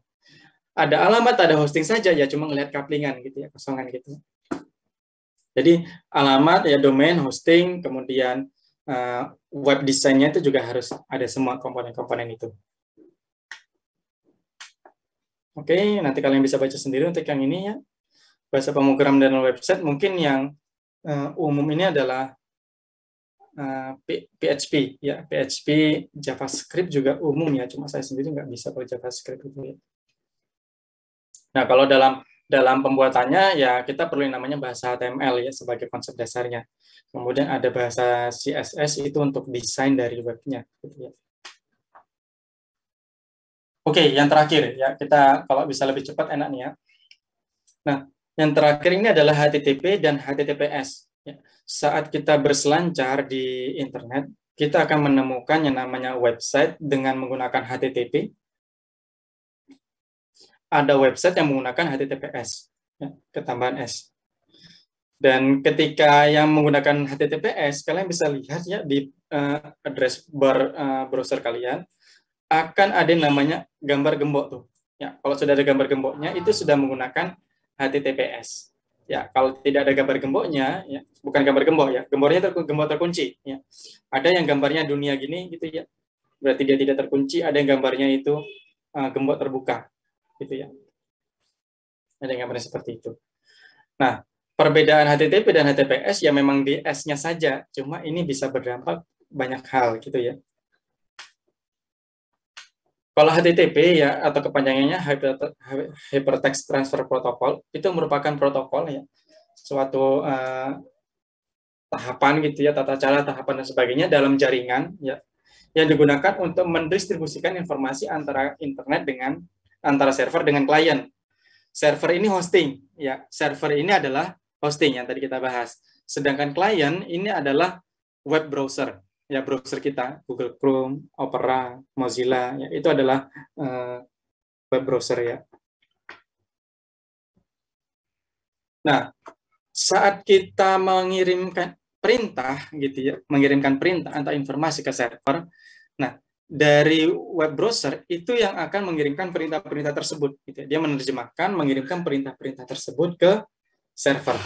Ada alamat, ada hosting saja, ya cuma ngelihat kaplingan gitu ya, kosongan gitu. Jadi alamat, ya domain, hosting, kemudian web desainnya itu juga harus ada semua komponen-komponen itu. Oke, nanti kalian bisa baca sendiri untuk yang ini ya. Bahasa pemrograman dan website, mungkin yang umum ini adalah PHP ya, PHP, JavaScript juga umum ya, cuma saya sendiri nggak bisa kalau JavaScript itu ya. Nah, kalau dalam pembuatannya ya kita perlu yang namanya bahasa HTML ya sebagai konsep dasarnya. Kemudian ada bahasa CSS itu untuk desain dari webnya gitu ya. Oke, yang terakhir ya, kita kalau bisa lebih cepat enak nih ya. Nah, yang terakhir ini adalah HTTP dan HTTPS. Ya. Saat kita berselancar di internet, kita akan menemukan yang namanya website dengan menggunakan HTTP. Ada website yang menggunakan HTTPS, ya, ketambahan S. Dan ketika yang menggunakan HTTPS, kalian bisa lihat ya di address bar browser kalian, akan ada namanya gambar gembok tuh. Ya, kalau sudah ada gambar gemboknya itu sudah menggunakan HTTPS. Ya, kalau tidak ada gambar gemboknya, ya, bukan gambar gembok ya, gembok terkunci. Ya. Ada yang gambarnya dunia gini gitu ya, berarti dia tidak terkunci. Ada yang gambarnya itu gembok terbuka, gitu ya. Ada yang gambarnya seperti itu. Nah, perbedaan HTTP dan HTTPS ya memang di S-nya saja, cuma ini bisa berdampak banyak hal gitu ya. Kalau HTTP ya atau kepanjangannya Hypertext Transfer Protocol itu merupakan protokol ya, suatu tahapan gitu ya, tata cara tahapan dan sebagainya dalam jaringan ya yang digunakan untuk mendistribusikan informasi antara internet dengan antara server dengan klien. Server ini hosting ya, server ini adalah hosting yang tadi kita bahas. Sedangkan klien ini adalah web browser. Ya, browser kita, Google Chrome, Opera, Mozilla, ya, itu adalah web browser ya. Nah, saat kita mengirimkan perintah gitu ya, mengirimkan perintah atau informasi ke server, nah dari web browser itu yang akan mengirimkan perintah-perintah tersebut. Gitu ya. Dia menerjemahkan, mengirimkan perintah-perintah tersebut ke server.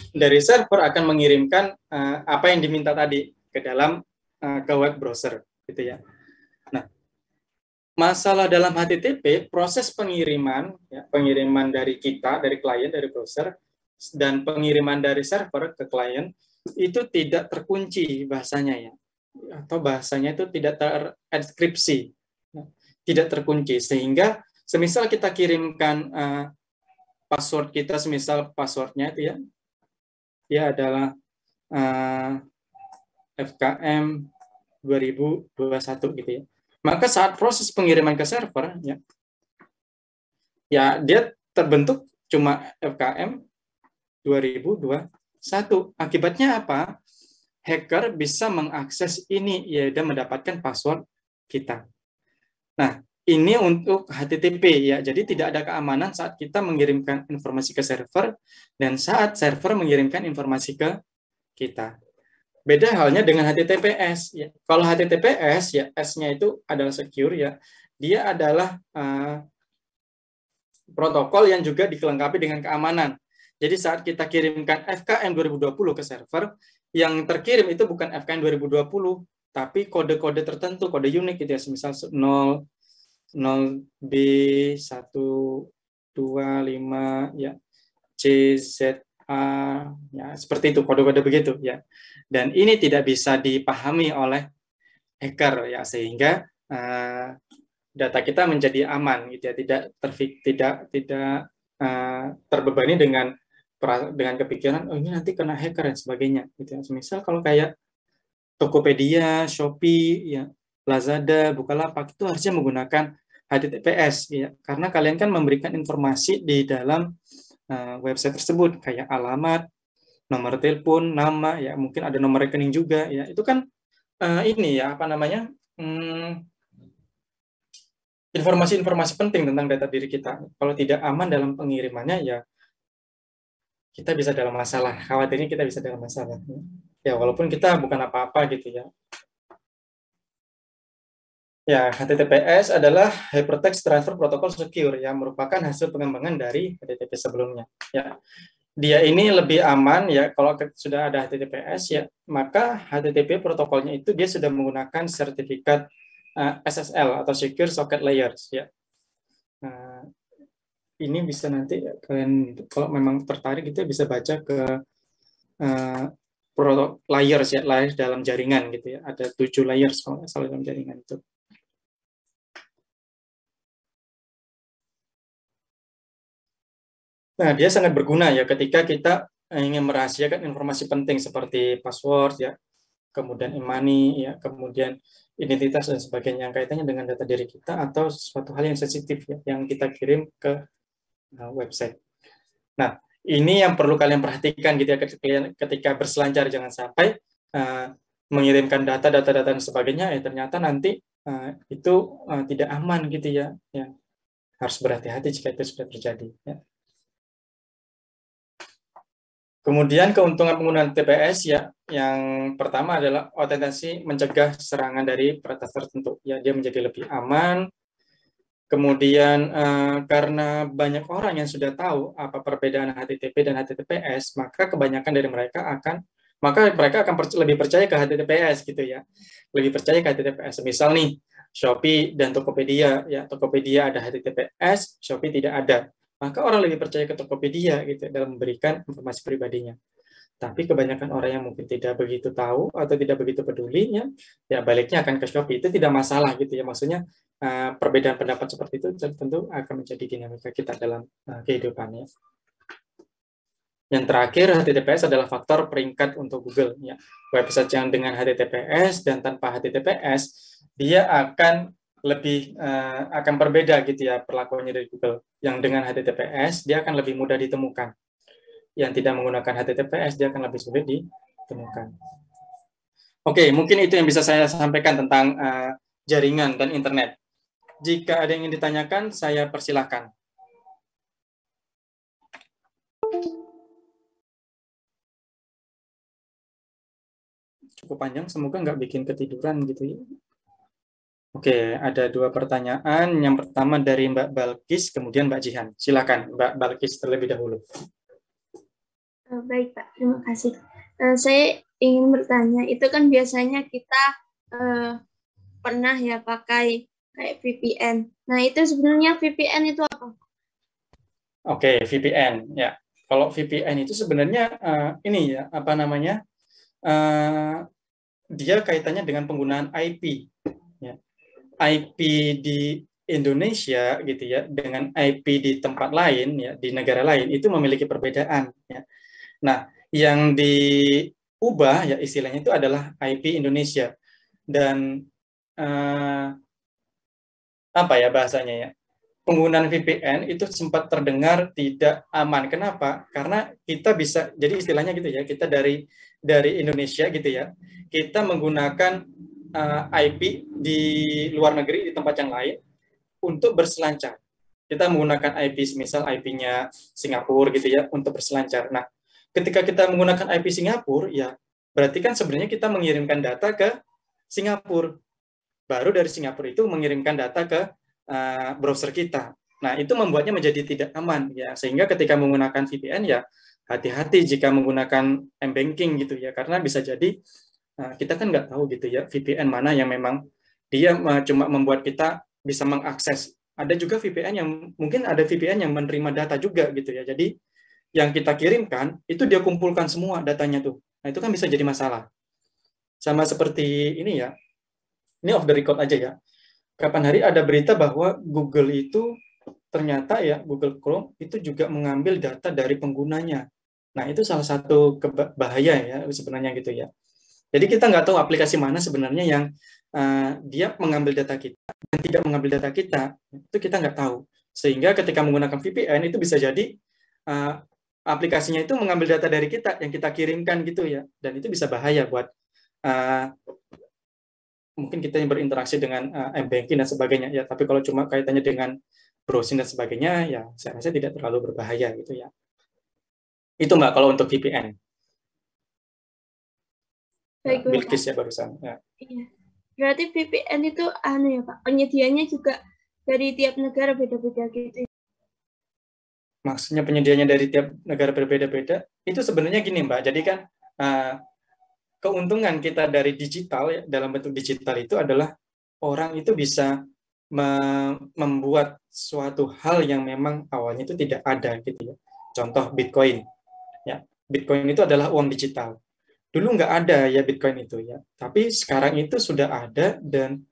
Dari server akan mengirimkan apa yang diminta tadi ke dalam ke web browser, gitu ya. Nah, masalah dalam HTTP, proses pengiriman, ya, pengiriman dari kita, dari klien, dari browser, dan pengiriman dari server ke klien itu tidak terkunci bahasanya ya, atau bahasanya itu tidak terenkripsi, tidak terkunci, sehingga semisal kita kirimkan password kita, semisal passwordnya itu ya, dia adalah FKM 2021 gitu ya. Maka saat proses pengiriman ke server ya dia terbentuk cuma FKM 2021. Akibatnya apa? Hacker bisa mengakses ini ya dan mendapatkan password kita. Nah, ini untuk HTTP ya. Jadi tidak ada keamanan saat kita mengirimkan informasi ke server dan saat server mengirimkan informasi ke kita. Beda halnya dengan HTTPS. Ya. Kalau HTTPS ya S-nya itu adalah secure ya. Dia adalah protokol yang juga dilengkapi dengan keamanan. Jadi saat kita kirimkan FKM 2020 ke server, yang terkirim itu bukan FKM 2020, tapi kode-kode tertentu, kode unik gitu ya, misal 0B125 ya, CZA ya, seperti itu kode-kode begitu ya. Dan ini tidak bisa dipahami oleh hacker ya, sehingga data kita menjadi aman gitu ya, tidak terbebani dengan kepikiran oh ini nanti kena hacker dan sebagainya gitu ya. Misal kalau kayak Tokopedia, Shopee ya, Lazada, Bukalapak itu harusnya menggunakan HTTPS ya, karena kalian kan memberikan informasi di dalam website tersebut kayak alamat, nomor telepon, nama ya, mungkin ada nomor rekening juga ya. Itu kan ini ya apa namanya? Informasi-informasi penting tentang data diri kita. Kalau tidak aman dalam pengirimannya ya kita bisa dalam masalah. Khawatirnya kita bisa dalam masalah. Ya walaupun kita bukan apa-apa gitu ya. Ya, HTTPS adalah Hypertext Transfer Protocol Secure yang merupakan hasil pengembangan dari HTTP sebelumnya. Ya, dia ini lebih aman ya kalau sudah ada HTTPS ya, maka HTTP protokolnya itu dia sudah menggunakan sertifikat SSL atau Secure Socket Layers ya. Ini bisa nanti kalian kalau memang tertarik kita bisa baca ke layers ya, layers dalam jaringan gitu ya. Ada 7 layers kalau nggak salah dalam jaringan itu. Nah, dia sangat berguna ya ketika kita ingin merahasiakan informasi penting seperti password ya, kemudian e-money, ya, kemudian identitas dan sebagainya yang kaitannya dengan data diri kita atau sesuatu hal yang sensitif ya, yang kita kirim ke website. Nah, ini yang perlu kalian perhatikan gitu ya ketika berselancar, jangan sampai mengirimkan data dan sebagainya ya ternyata nanti itu tidak aman gitu ya. Ya. Harus berhati-hati jika itu sudah terjadi. Ya. Kemudian keuntungan penggunaan TPS ya, yang pertama adalah otentisasi mencegah serangan dari peretas tertentu. Ya, dia menjadi lebih aman. Kemudian karena banyak orang yang sudah tahu apa perbedaan HTTP dan HTTPS, maka kebanyakan dari mereka akan lebih percaya ke HTTPS gitu ya. Lebih percaya ke HTTPS. Misal nih, Shopee dan Tokopedia ya, Tokopedia ada HTTPS, Shopee tidak ada. Maka orang lebih percaya ke Tokopedia gitu dalam memberikan informasi pribadinya. Tapi kebanyakan orang yang mungkin tidak begitu tahu atau tidak begitu peduli ya baliknya akan ke Shopee. Itu tidak masalah gitu ya. Maksudnya perbedaan pendapat seperti itu tentu akan menjadi dinamika kita dalam kehidupannya. Yang terakhir, HTTPS adalah faktor peringkat untuk Google ya. Website yang dengan HTTPS dan tanpa HTTPS dia akan akan berbeda gitu ya perlakuannya dari Google. Yang dengan HTTPS dia akan lebih mudah ditemukan. Yang tidak menggunakan HTTPS dia akan lebih sulit ditemukan. Oke, mungkin itu yang bisa saya sampaikan tentang jaringan dan internet. Jika ada yang ingin ditanyakan, saya persilahkan. Cukup panjang, semoga nggak bikin ketiduran gitu ya. Oke, ada 2 pertanyaan. Yang pertama dari Mbak Balkis, kemudian Mbak Jihan. Silakan, Mbak Balkis terlebih dahulu. Baik, Pak. Terima kasih. Saya ingin bertanya, itu kan biasanya kita pernah ya pakai kayak VPN. Nah, itu sebenarnya VPN itu apa? Oke, VPN. Ya, kalau VPN itu sebenarnya ini ya, apa namanya? Dia kaitannya dengan penggunaan IP. Ya. IP di Indonesia gitu ya dengan IP di tempat lain ya di negara lain itu memiliki perbedaan ya. Nah, yang diubah ya istilahnya itu adalah IP Indonesia dan apa ya bahasanya ya. Penggunaan VPN itu sempat terdengar tidak aman. Kenapa? Karena kita bisa jadi istilahnya gitu ya, kita dari Indonesia gitu ya. Kita menggunakan IP di luar negeri di tempat yang lain untuk berselancar. Kita menggunakan IP misal IP-nya Singapura gitu ya untuk berselancar. Nah, ketika kita menggunakan IP Singapura ya berarti kan sebenarnya kita mengirimkan data ke Singapura. Baru dari Singapura itu mengirimkan data ke browser kita. Nah, itu membuatnya menjadi tidak aman ya. Sehingga ketika menggunakan VPN ya hati-hati jika menggunakan m-banking gitu ya karena bisa jadi kita kan nggak tahu gitu ya VPN mana yang memang dia cuma membuat kita bisa mengakses. Ada juga VPN yang mungkin ada VPN yang menerima data juga gitu ya. Jadi yang kita kirimkan itu dia kumpulkan semua datanya tuh. Nah itu kan bisa jadi masalah. Sama seperti ini ya. Ini off the record aja ya. Kapan hari ada berita bahwa Google itu ternyata ya Google Chrome itu juga mengambil data dari penggunanya. Nah itu salah satu bahaya ya sebenarnya gitu ya. Jadi kita nggak tahu aplikasi mana sebenarnya yang dia mengambil data kita dan tidak mengambil data kita. Itu kita nggak tahu. Sehingga ketika menggunakan VPN itu bisa jadi aplikasinya itu mengambil data dari kita yang kita kirimkan gitu ya. Dan itu bisa bahaya buat mungkin kita yang berinteraksi dengan m-banking dan sebagainya ya. Tapi kalau cuma kaitannya dengan browsing dan sebagainya ya saya rasa tidak terlalu berbahaya gitu ya. Itu Mbak kalau untuk VPN. Baik, Bilkis ya barusan. Ya. Iya. Berarti VPN itu ya Pak, penyediaannya juga dari tiap negara beda-beda gitu. Maksudnya penyediaannya dari tiap negara berbeda-beda, itu sebenarnya gini Mbak, jadi kan keuntungan kita dari digital, ya, dalam bentuk digital itu adalah orang itu bisa membuat suatu hal yang memang awalnya itu tidak ada gitu ya. Contoh Bitcoin. Ya, Bitcoin itu adalah uang digital. Dulu nggak ada ya Bitcoin itu ya, tapi sekarang itu sudah ada dan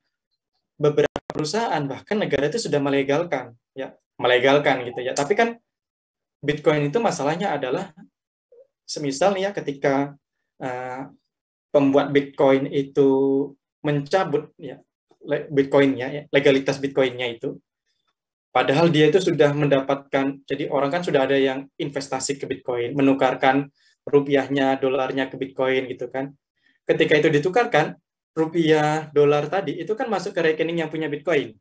beberapa perusahaan bahkan negara itu sudah melegalkan gitu ya. Tapi kan Bitcoin itu masalahnya adalah semisal nih ya ketika pembuat Bitcoin itu mencabut ya Bitcoinnya, ya, legalitas Bitcoinnya itu, padahal dia itu sudah mendapatkan, jadi orang kan sudah ada yang investasi ke Bitcoin, menukarkan rupiahnya, dolarnya ke Bitcoin gitu kan. Ketika itu ditukarkan, rupiah, dolar tadi itu kan masuk ke rekening yang punya Bitcoin.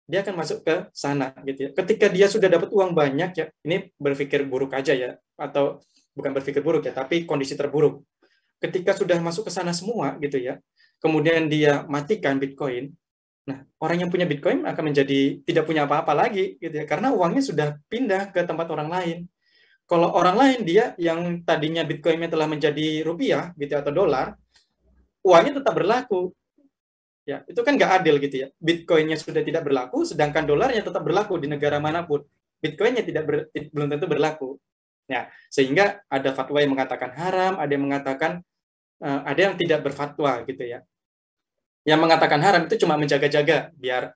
Dia akan masuk ke sana gitu ya. Ketika dia sudah dapat uang banyak ya, ini berpikir buruk aja ya, atau bukan berpikir buruk ya, tapi kondisi terburuk. Ketika sudah masuk ke sana semua gitu ya, kemudian dia matikan Bitcoin, nah orang yang punya Bitcoin akan menjadi tidak punya apa-apa lagi gitu ya, karena uangnya sudah pindah ke tempat orang lain. Kalau orang lain dia yang tadinya Bitcoinnya telah menjadi rupiah gitu atau dolar, uangnya tetap berlaku. Ya, itu kan nggak adil gitu ya. Bitcoinnya sudah tidak berlaku, sedangkan dolarnya tetap berlaku di negara manapun. Bitcoinnya belum tentu berlaku. Ya, sehingga ada fatwa yang mengatakan haram, ada yang mengatakan ada yang tidak berfatwa gitu ya. Yang mengatakan haram itu cuma menjaga-jaga biar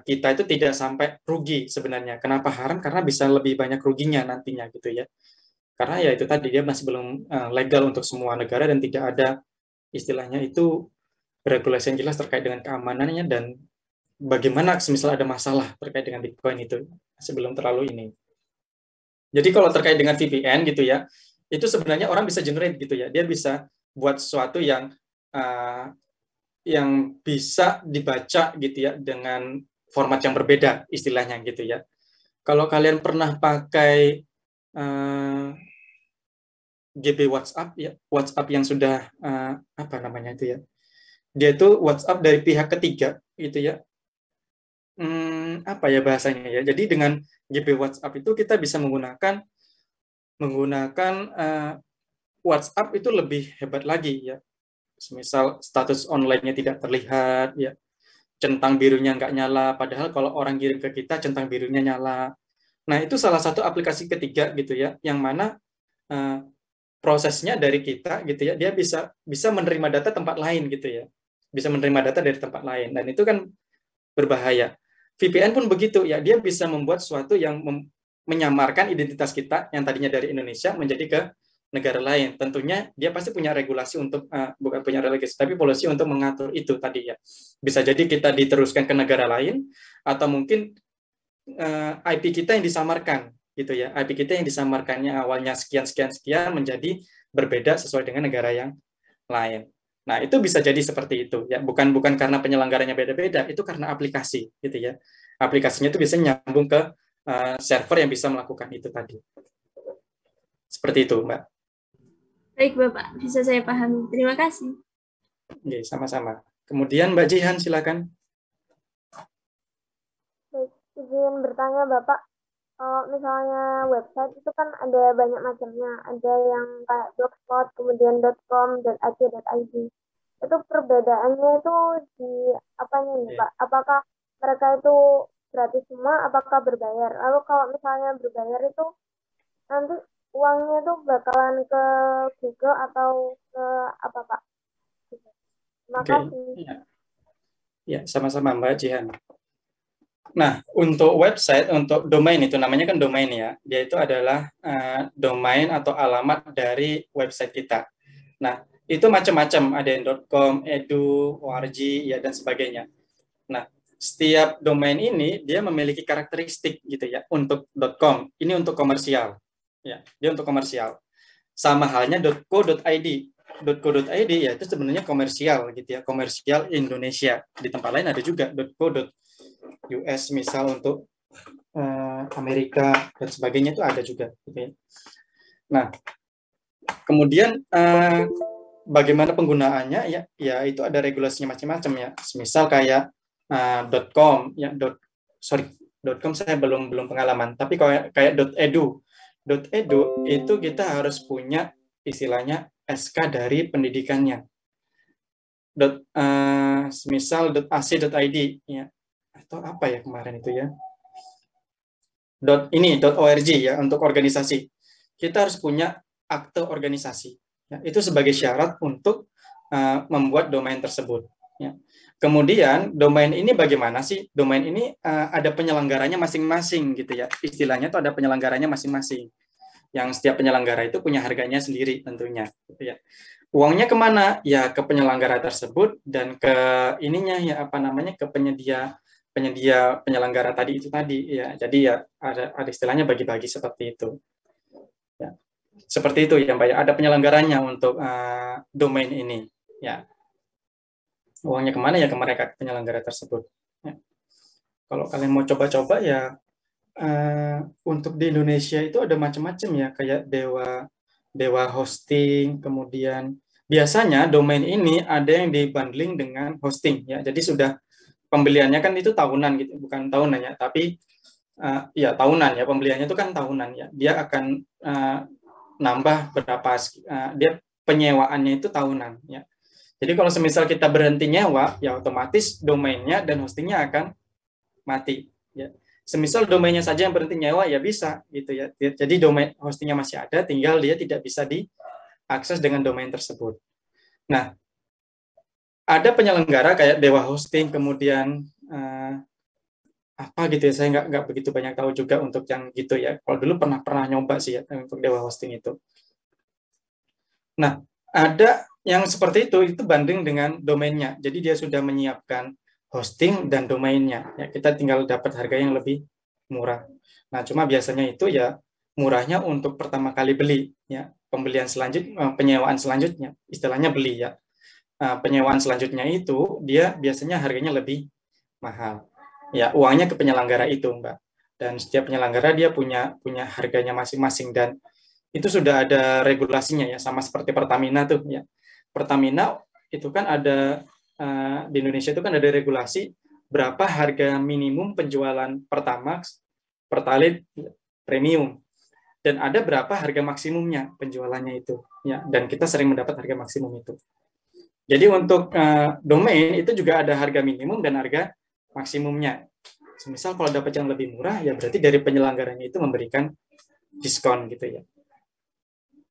kita itu tidak sampai rugi sebenarnya. Kenapa haram? Karena bisa lebih banyak ruginya nantinya gitu ya. Karena ya itu tadi dia masih belum legal untuk semua negara dan tidak ada istilahnya itu regulasi yang jelas terkait dengan keamanannya dan bagaimana semisal ada masalah terkait dengan Bitcoin itu sebelum terlalu ini. Jadi kalau terkait dengan VPN gitu ya, itu sebenarnya orang bisa generate gitu ya. Dia bisa buat sesuatu yang bisa dibaca gitu ya dengan format yang berbeda istilahnya gitu ya. Kalau kalian pernah pakai GB WhatsApp ya, WhatsApp yang sudah apa namanya itu ya, dia itu WhatsApp dari pihak ketiga gitu ya. Apa ya bahasanya ya? Jadi dengan GB WhatsApp itu kita bisa menggunakan WhatsApp itu lebih hebat lagi ya. Misal status online-nya tidak terlihat ya, centang birunya nggak nyala, padahal kalau orang kirim ke kita centang birunya nyala. Nah itu salah satu aplikasi ketiga gitu ya, yang mana prosesnya dari kita gitu ya, dia bisa menerima data tempat lain gitu ya, bisa menerima data dari tempat lain, dan itu kan berbahaya. VPN pun begitu ya, dia bisa membuat sesuatu yang menyamarkan identitas kita yang tadinya dari Indonesia menjadi ke negara lain. Tentunya dia pasti punya regulasi untuk bukan punya regulasi tapi polisi untuk mengatur itu tadi ya. Bisa jadi kita diteruskan ke negara lain atau mungkin IP kita yang disamarkan gitu ya. IP kita yang disamarkannya awalnya sekian menjadi berbeda sesuai dengan negara yang lain. Nah, itu bisa jadi seperti itu ya. Bukan karena penyelenggaranya beda-beda, itu karena aplikasi gitu ya. Aplikasinya itu bisa nyambung ke server yang bisa melakukan itu tadi. Seperti itu, Mbak. Baik, Bapak. Bisa saya pahami. Terima kasih. Oke, sama-sama. Kemudian Mbak Jihan, silakan. Baik, izin bertanya Bapak. Misalnya website itu kan ada banyak macamnya. Ada yang kayak blogspot, kemudian .com, .ac.id. Itu perbedaannya itu di apanya nih, Pak? Apakah mereka itu gratis semua, apakah berbayar? Lalu kalau misalnya berbayar itu nanti uangnya itu bakalan ke Google atau ke apa, Pak? Terima kasih. Ya, sama-sama Mbak Jihan. Nah, untuk website, untuk domain itu namanya kan domain ya. Dia itu adalah domain atau alamat dari website kita. Nah, itu macam-macam, ada yang .com, edu, org, ya dan sebagainya. Nah, setiap domain ini dia memiliki karakteristik gitu ya. Untuk .com, ini untuk komersial. Ya, dia untuk komersial. Sama halnya .co.id. .co.id ya itu sebenarnya komersial gitu ya, komersial Indonesia. Di tempat lain ada juga .co.us misal untuk Amerika dan sebagainya itu ada juga gitu ya. Nah, kemudian bagaimana penggunaannya ya itu ada regulasinya macam-macam ya. Misal kayak .com ya .com saya belum pengalaman, tapi kayak .edu itu kita harus punya istilahnya SK dari pendidikannya. Misal .ac.id ya atau apa ya kemarin itu ya. .org ya untuk organisasi. Kita harus punya akte organisasi. Ya, itu sebagai syarat untuk membuat domain tersebut. Ya. Kemudian domain ini bagaimana sih? Domain ini ada penyelenggaranya masing-masing gitu ya. Istilahnya itu ada penyelenggaranya masing-masing. Yang setiap penyelenggara itu punya harganya sendiri tentunya. Gitu ya. Uangnya kemana? Ya ke penyelenggara tersebut dan ke ininya ya apa namanya ke penyedia penyelenggara tadi itu tadi ya. Jadi ya ada istilahnya bagi-bagi seperti itu. Ya. Seperti itu ya Mbak ya. Ada penyelenggaranya untuk domain ini ya. Uangnya kemana ya ke mereka penyelenggara tersebut. Ya. Kalau kalian mau coba-coba ya untuk di Indonesia itu ada macam-macam ya kayak Dewa Hosting, kemudian biasanya domain ini ada yang dibundling dengan hosting ya. Jadi sudah pembeliannya kan itu tahunan gitu, bukan tahunan ya, tapi ya tahunan ya, pembeliannya itu kan tahunan ya. Dia akan nambah berapa dia penyewaannya itu tahunan ya. Jadi kalau semisal kita berhenti nyewa ya otomatis domainnya dan hostingnya akan mati ya. Semisal domainnya saja yang berhenti nyewa ya bisa gitu ya. Jadi domain hostingnya masih ada, tinggal dia tidak bisa diakses dengan domain tersebut. Nah, ada penyelenggara kayak Dewa Hosting, kemudian apa gitu ya, saya nggak begitu banyak tahu juga untuk yang gitu ya. Kalau dulu pernah nyoba sih ya untuk Dewa Hosting itu. Nah, ada yang seperti itu banding dengan domainnya. Jadi dia sudah menyiapkan hosting dan domainnya. Ya, kita tinggal dapat harga yang lebih murah. Nah, cuma biasanya itu ya murahnya untuk pertama kali beli ya. Pembelian selanjutnya, penyewaan selanjutnya, istilahnya beli ya. Penyewaan selanjutnya itu dia biasanya harganya lebih mahal. Ya, uangnya ke penyelenggara itu, Mbak. Dan setiap penyelenggara dia punya harganya masing-masing dan itu sudah ada regulasinya ya, sama seperti Pertamina tuh ya. Pertamina itu kan ada di Indonesia itu kan ada regulasi berapa harga minimum penjualan Pertamax, Pertalite, Premium, dan ada berapa harga maksimumnya penjualannya itu ya, dan kita sering mendapat harga maksimum itu. Jadi untuk domain itu juga ada harga minimum dan harga maksimumnya. Misal kalau dapat yang lebih murah ya berarti dari penyelenggaranya itu memberikan diskon gitu ya.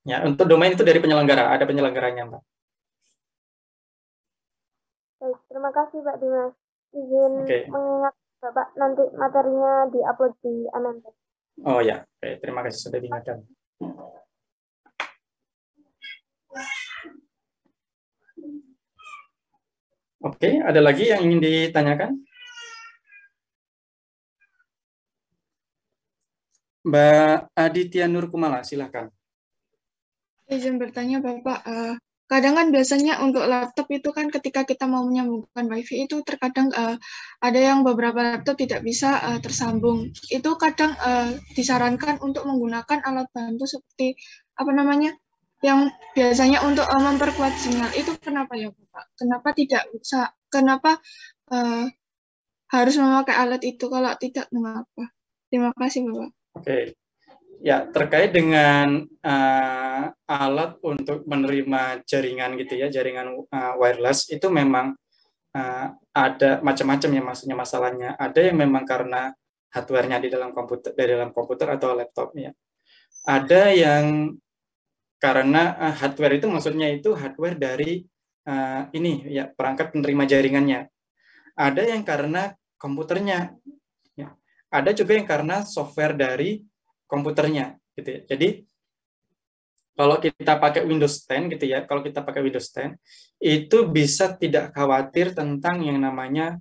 Ya, untuk domain itu dari penyelenggara, ada penyelenggaranya, Mbak. Baik, terima kasih Pak Dimas. Izin Oke. mengingat Bapak nanti materinya diupload di MMT. Oh ya, oke, terima kasih sudah diingatkan. Oke, ada lagi yang ingin ditanyakan? Mbak Aditya Nurkumala, silakan. Izin bertanya Bapak, kadang kan biasanya untuk laptop itu kan ketika kita mau menyambungkan WiFi itu terkadang ada yang beberapa laptop tidak bisa tersambung. Itu kadang disarankan untuk menggunakan alat bantu seperti apa namanya yang biasanya untuk memperkuat sinyal. Itu kenapa ya Bapak? Kenapa tidak bisa? Kenapa harus memakai alat itu? Kalau tidak, mengapa? Terima kasih Bapak. Oke. Ya, terkait dengan alat untuk menerima jaringan gitu ya, jaringan wireless itu memang ada macam-macam ya maksudnya masalahnya. Ada yang memang karena hardware-nya di dalam komputer atau laptop ya. Ada yang karena hardware itu maksudnya itu hardware dari ini ya perangkat penerima jaringannya. Ada yang karena komputernya. Ya. Ada juga yang karena software dari komputernya gitu ya. Jadi kalau kita pakai Windows 10 gitu ya, kalau kita pakai Windows 10 itu bisa tidak khawatir tentang yang namanya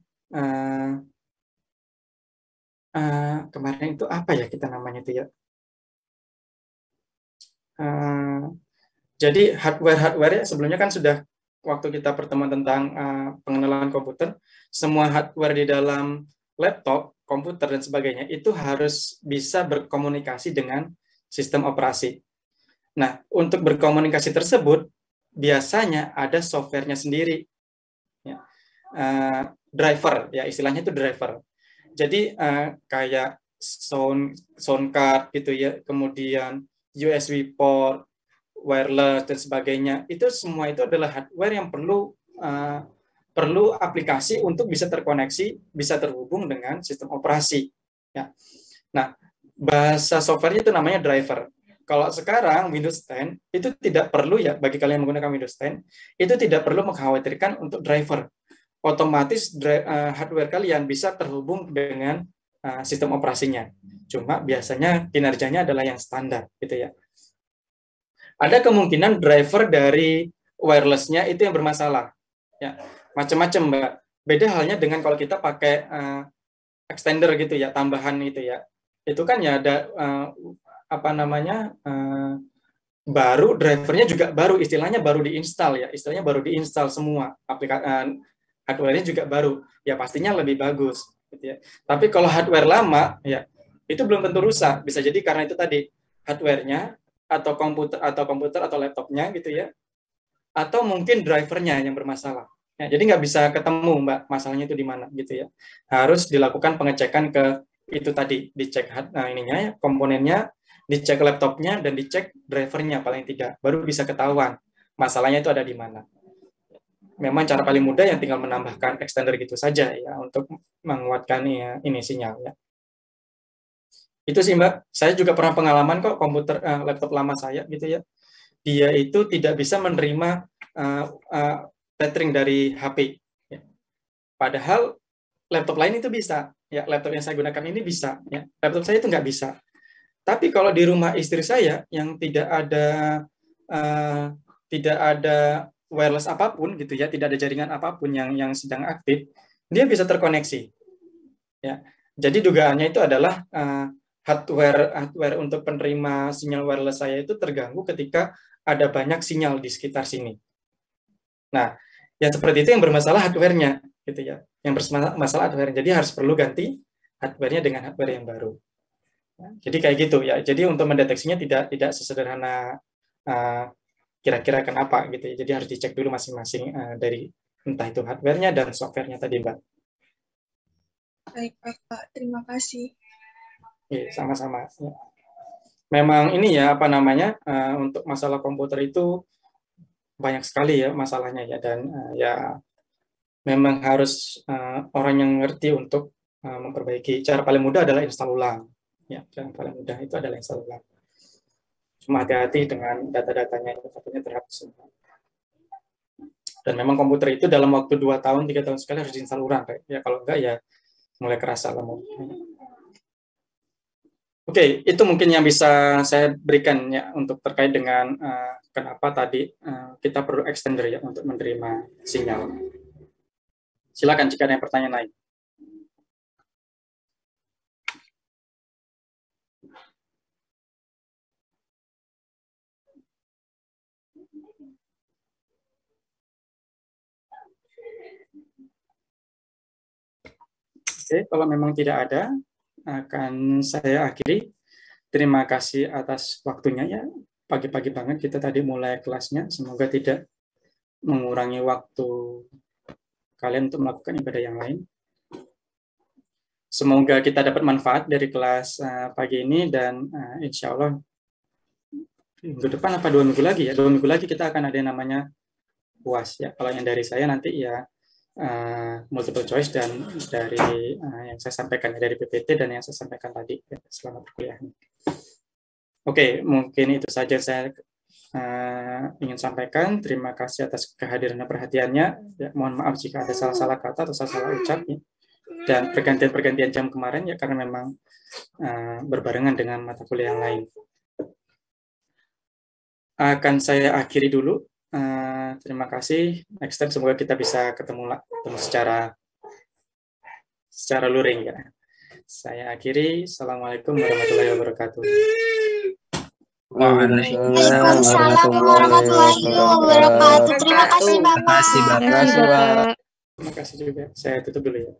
kemarin itu apa ya kita namanya itu ya. Jadi hardware sebelumnya kan sudah waktu kita pertemuan tentang pengenalan komputer, semua hardware di dalam laptop, komputer dan sebagainya itu harus bisa berkomunikasi dengan sistem operasi. Nah, untuk berkomunikasi tersebut biasanya ada softwarenya sendiri, ya. Driver, ya istilahnya itu driver. Jadi kayak sound card gitu ya, kemudian USB port, wireless dan sebagainya. Itu semua itu adalah hardware yang perlu aplikasi untuk bisa terkoneksi, bisa terhubung dengan sistem operasi. Ya. Nah, bahasa softwarenya itu namanya driver. Kalau sekarang Windows 10 itu tidak perlu ya bagi kalian yang menggunakan Windows 10 itu tidak perlu mengkhawatirkan untuk driver. Otomatis hardware kalian bisa terhubung dengan sistem operasinya. Cuma biasanya kinerjanya adalah yang standar gitu ya. Ada kemungkinan driver dari wireless-nya itu yang bermasalah. Ya, macam-macam, Mbak. Beda halnya dengan kalau kita pakai extender gitu ya, tambahan itu ya. Itu kan ya ada baru, drivernya juga baru, istilahnya baru diinstal ya, istilahnya baru diinstal semua, hardware-nya juga baru, ya pastinya lebih bagus gitu ya. Tapi kalau hardware lama ya itu belum tentu rusak, bisa jadi karena itu tadi hardware-nya atau komputer atau laptopnya gitu ya, atau mungkin drivernya yang bermasalah. Ya, jadi nggak bisa ketemu, Mbak, masalahnya itu di mana gitu ya. Harus dilakukan pengecekan ke itu tadi, dicek komponennya, dicek laptopnya, dan dicek drivernya paling tidak, baru bisa ketahuan masalahnya itu ada di mana. Memang cara paling mudah yang tinggal menambahkan extender gitu saja ya untuk menguatkan ini sinyal ya. Itu sih, Mbak. Saya juga pernah pengalaman kok laptop lama saya gitu ya. Dia itu tidak bisa menerima tethering dari HP. Ya. Padahal laptop lain itu bisa. Ya, laptop yang saya gunakan ini bisa. Ya. Laptop saya itu nggak bisa. Tapi kalau di rumah istri saya yang tidak ada wireless apapun gitu ya, tidak ada jaringan apapun yang sedang aktif, dia bisa terkoneksi. Ya. Jadi dugaannya itu adalah hardware untuk penerima sinyal wireless saya itu terganggu ketika ada banyak sinyal di sekitar sini. Nah, yang seperti itu yang bermasalah hardware-nya gitu ya. Yang bermasalah hardware. Jadi harus perlu ganti hardware-nya dengan hardware yang baru. Jadi kayak gitu ya. Jadi untuk mendeteksinya tidak sesederhana kira-kira kenapa gitu ya. Jadi harus dicek dulu masing-masing dari entah itu hardware-nya dan software-nya tadi, Mbak. Baik, Pak. Terima kasih. Ya, sama-sama. Ya. Memang ini ya untuk masalah komputer itu banyak sekali ya masalahnya ya, dan ya memang harus orang yang ngerti untuk memperbaiki. Cara paling mudah adalah install ulang. Ya, cara paling mudah itu adalah install ulang. Cuma hati-hati dengan data-datanya, datanya terhapus semua. Dan memang komputer itu dalam waktu 2 tahun, 3 tahun sekali harus diinstal ulang. Ya, kalau enggak ya mulai kerasa lemot. Oke, itu mungkin yang bisa saya berikan ya untuk terkait dengan kenapa tadi kita perlu extender ya untuk menerima sinyal. Silakan jika ada yang pertanyaan lain. Oke, kalau memang tidak ada, akan saya akhiri. Terima kasih atas waktunya ya. Pagi-pagi banget kita tadi mulai kelasnya. Semoga tidak mengurangi waktu kalian untuk melakukan ibadah yang lain. Semoga kita dapat manfaat dari kelas pagi ini, dan insya Allah minggu depan apa 2 minggu lagi ya. 2 minggu lagi kita akan ada yang namanya UAS ya. Kalau yang dari saya nanti ya multiple choice, dan dari yang saya sampaikan dari PPT dan yang saya sampaikan tadi ya, selama perkuliahan. Oke, mungkin itu saja saya ingin sampaikan. Terima kasih atas kehadiran dan perhatiannya. Ya, mohon maaf jika ada salah-salah kata atau salah ucap ya. Dan pergantian jam kemarin ya karena memang berbarengan dengan mata kuliah yang lain. Akan saya akhiri dulu. Terima kasih. Next time semoga kita bisa ketemu secara luring ya. Saya akhiri. Assalamualaikum warahmatullahi wabarakatuh. Waalaikumsalam warahmatullahi wabarakatuh. Terima kasih, Bapak. Terima kasih juga. Saya tutup dulu ya.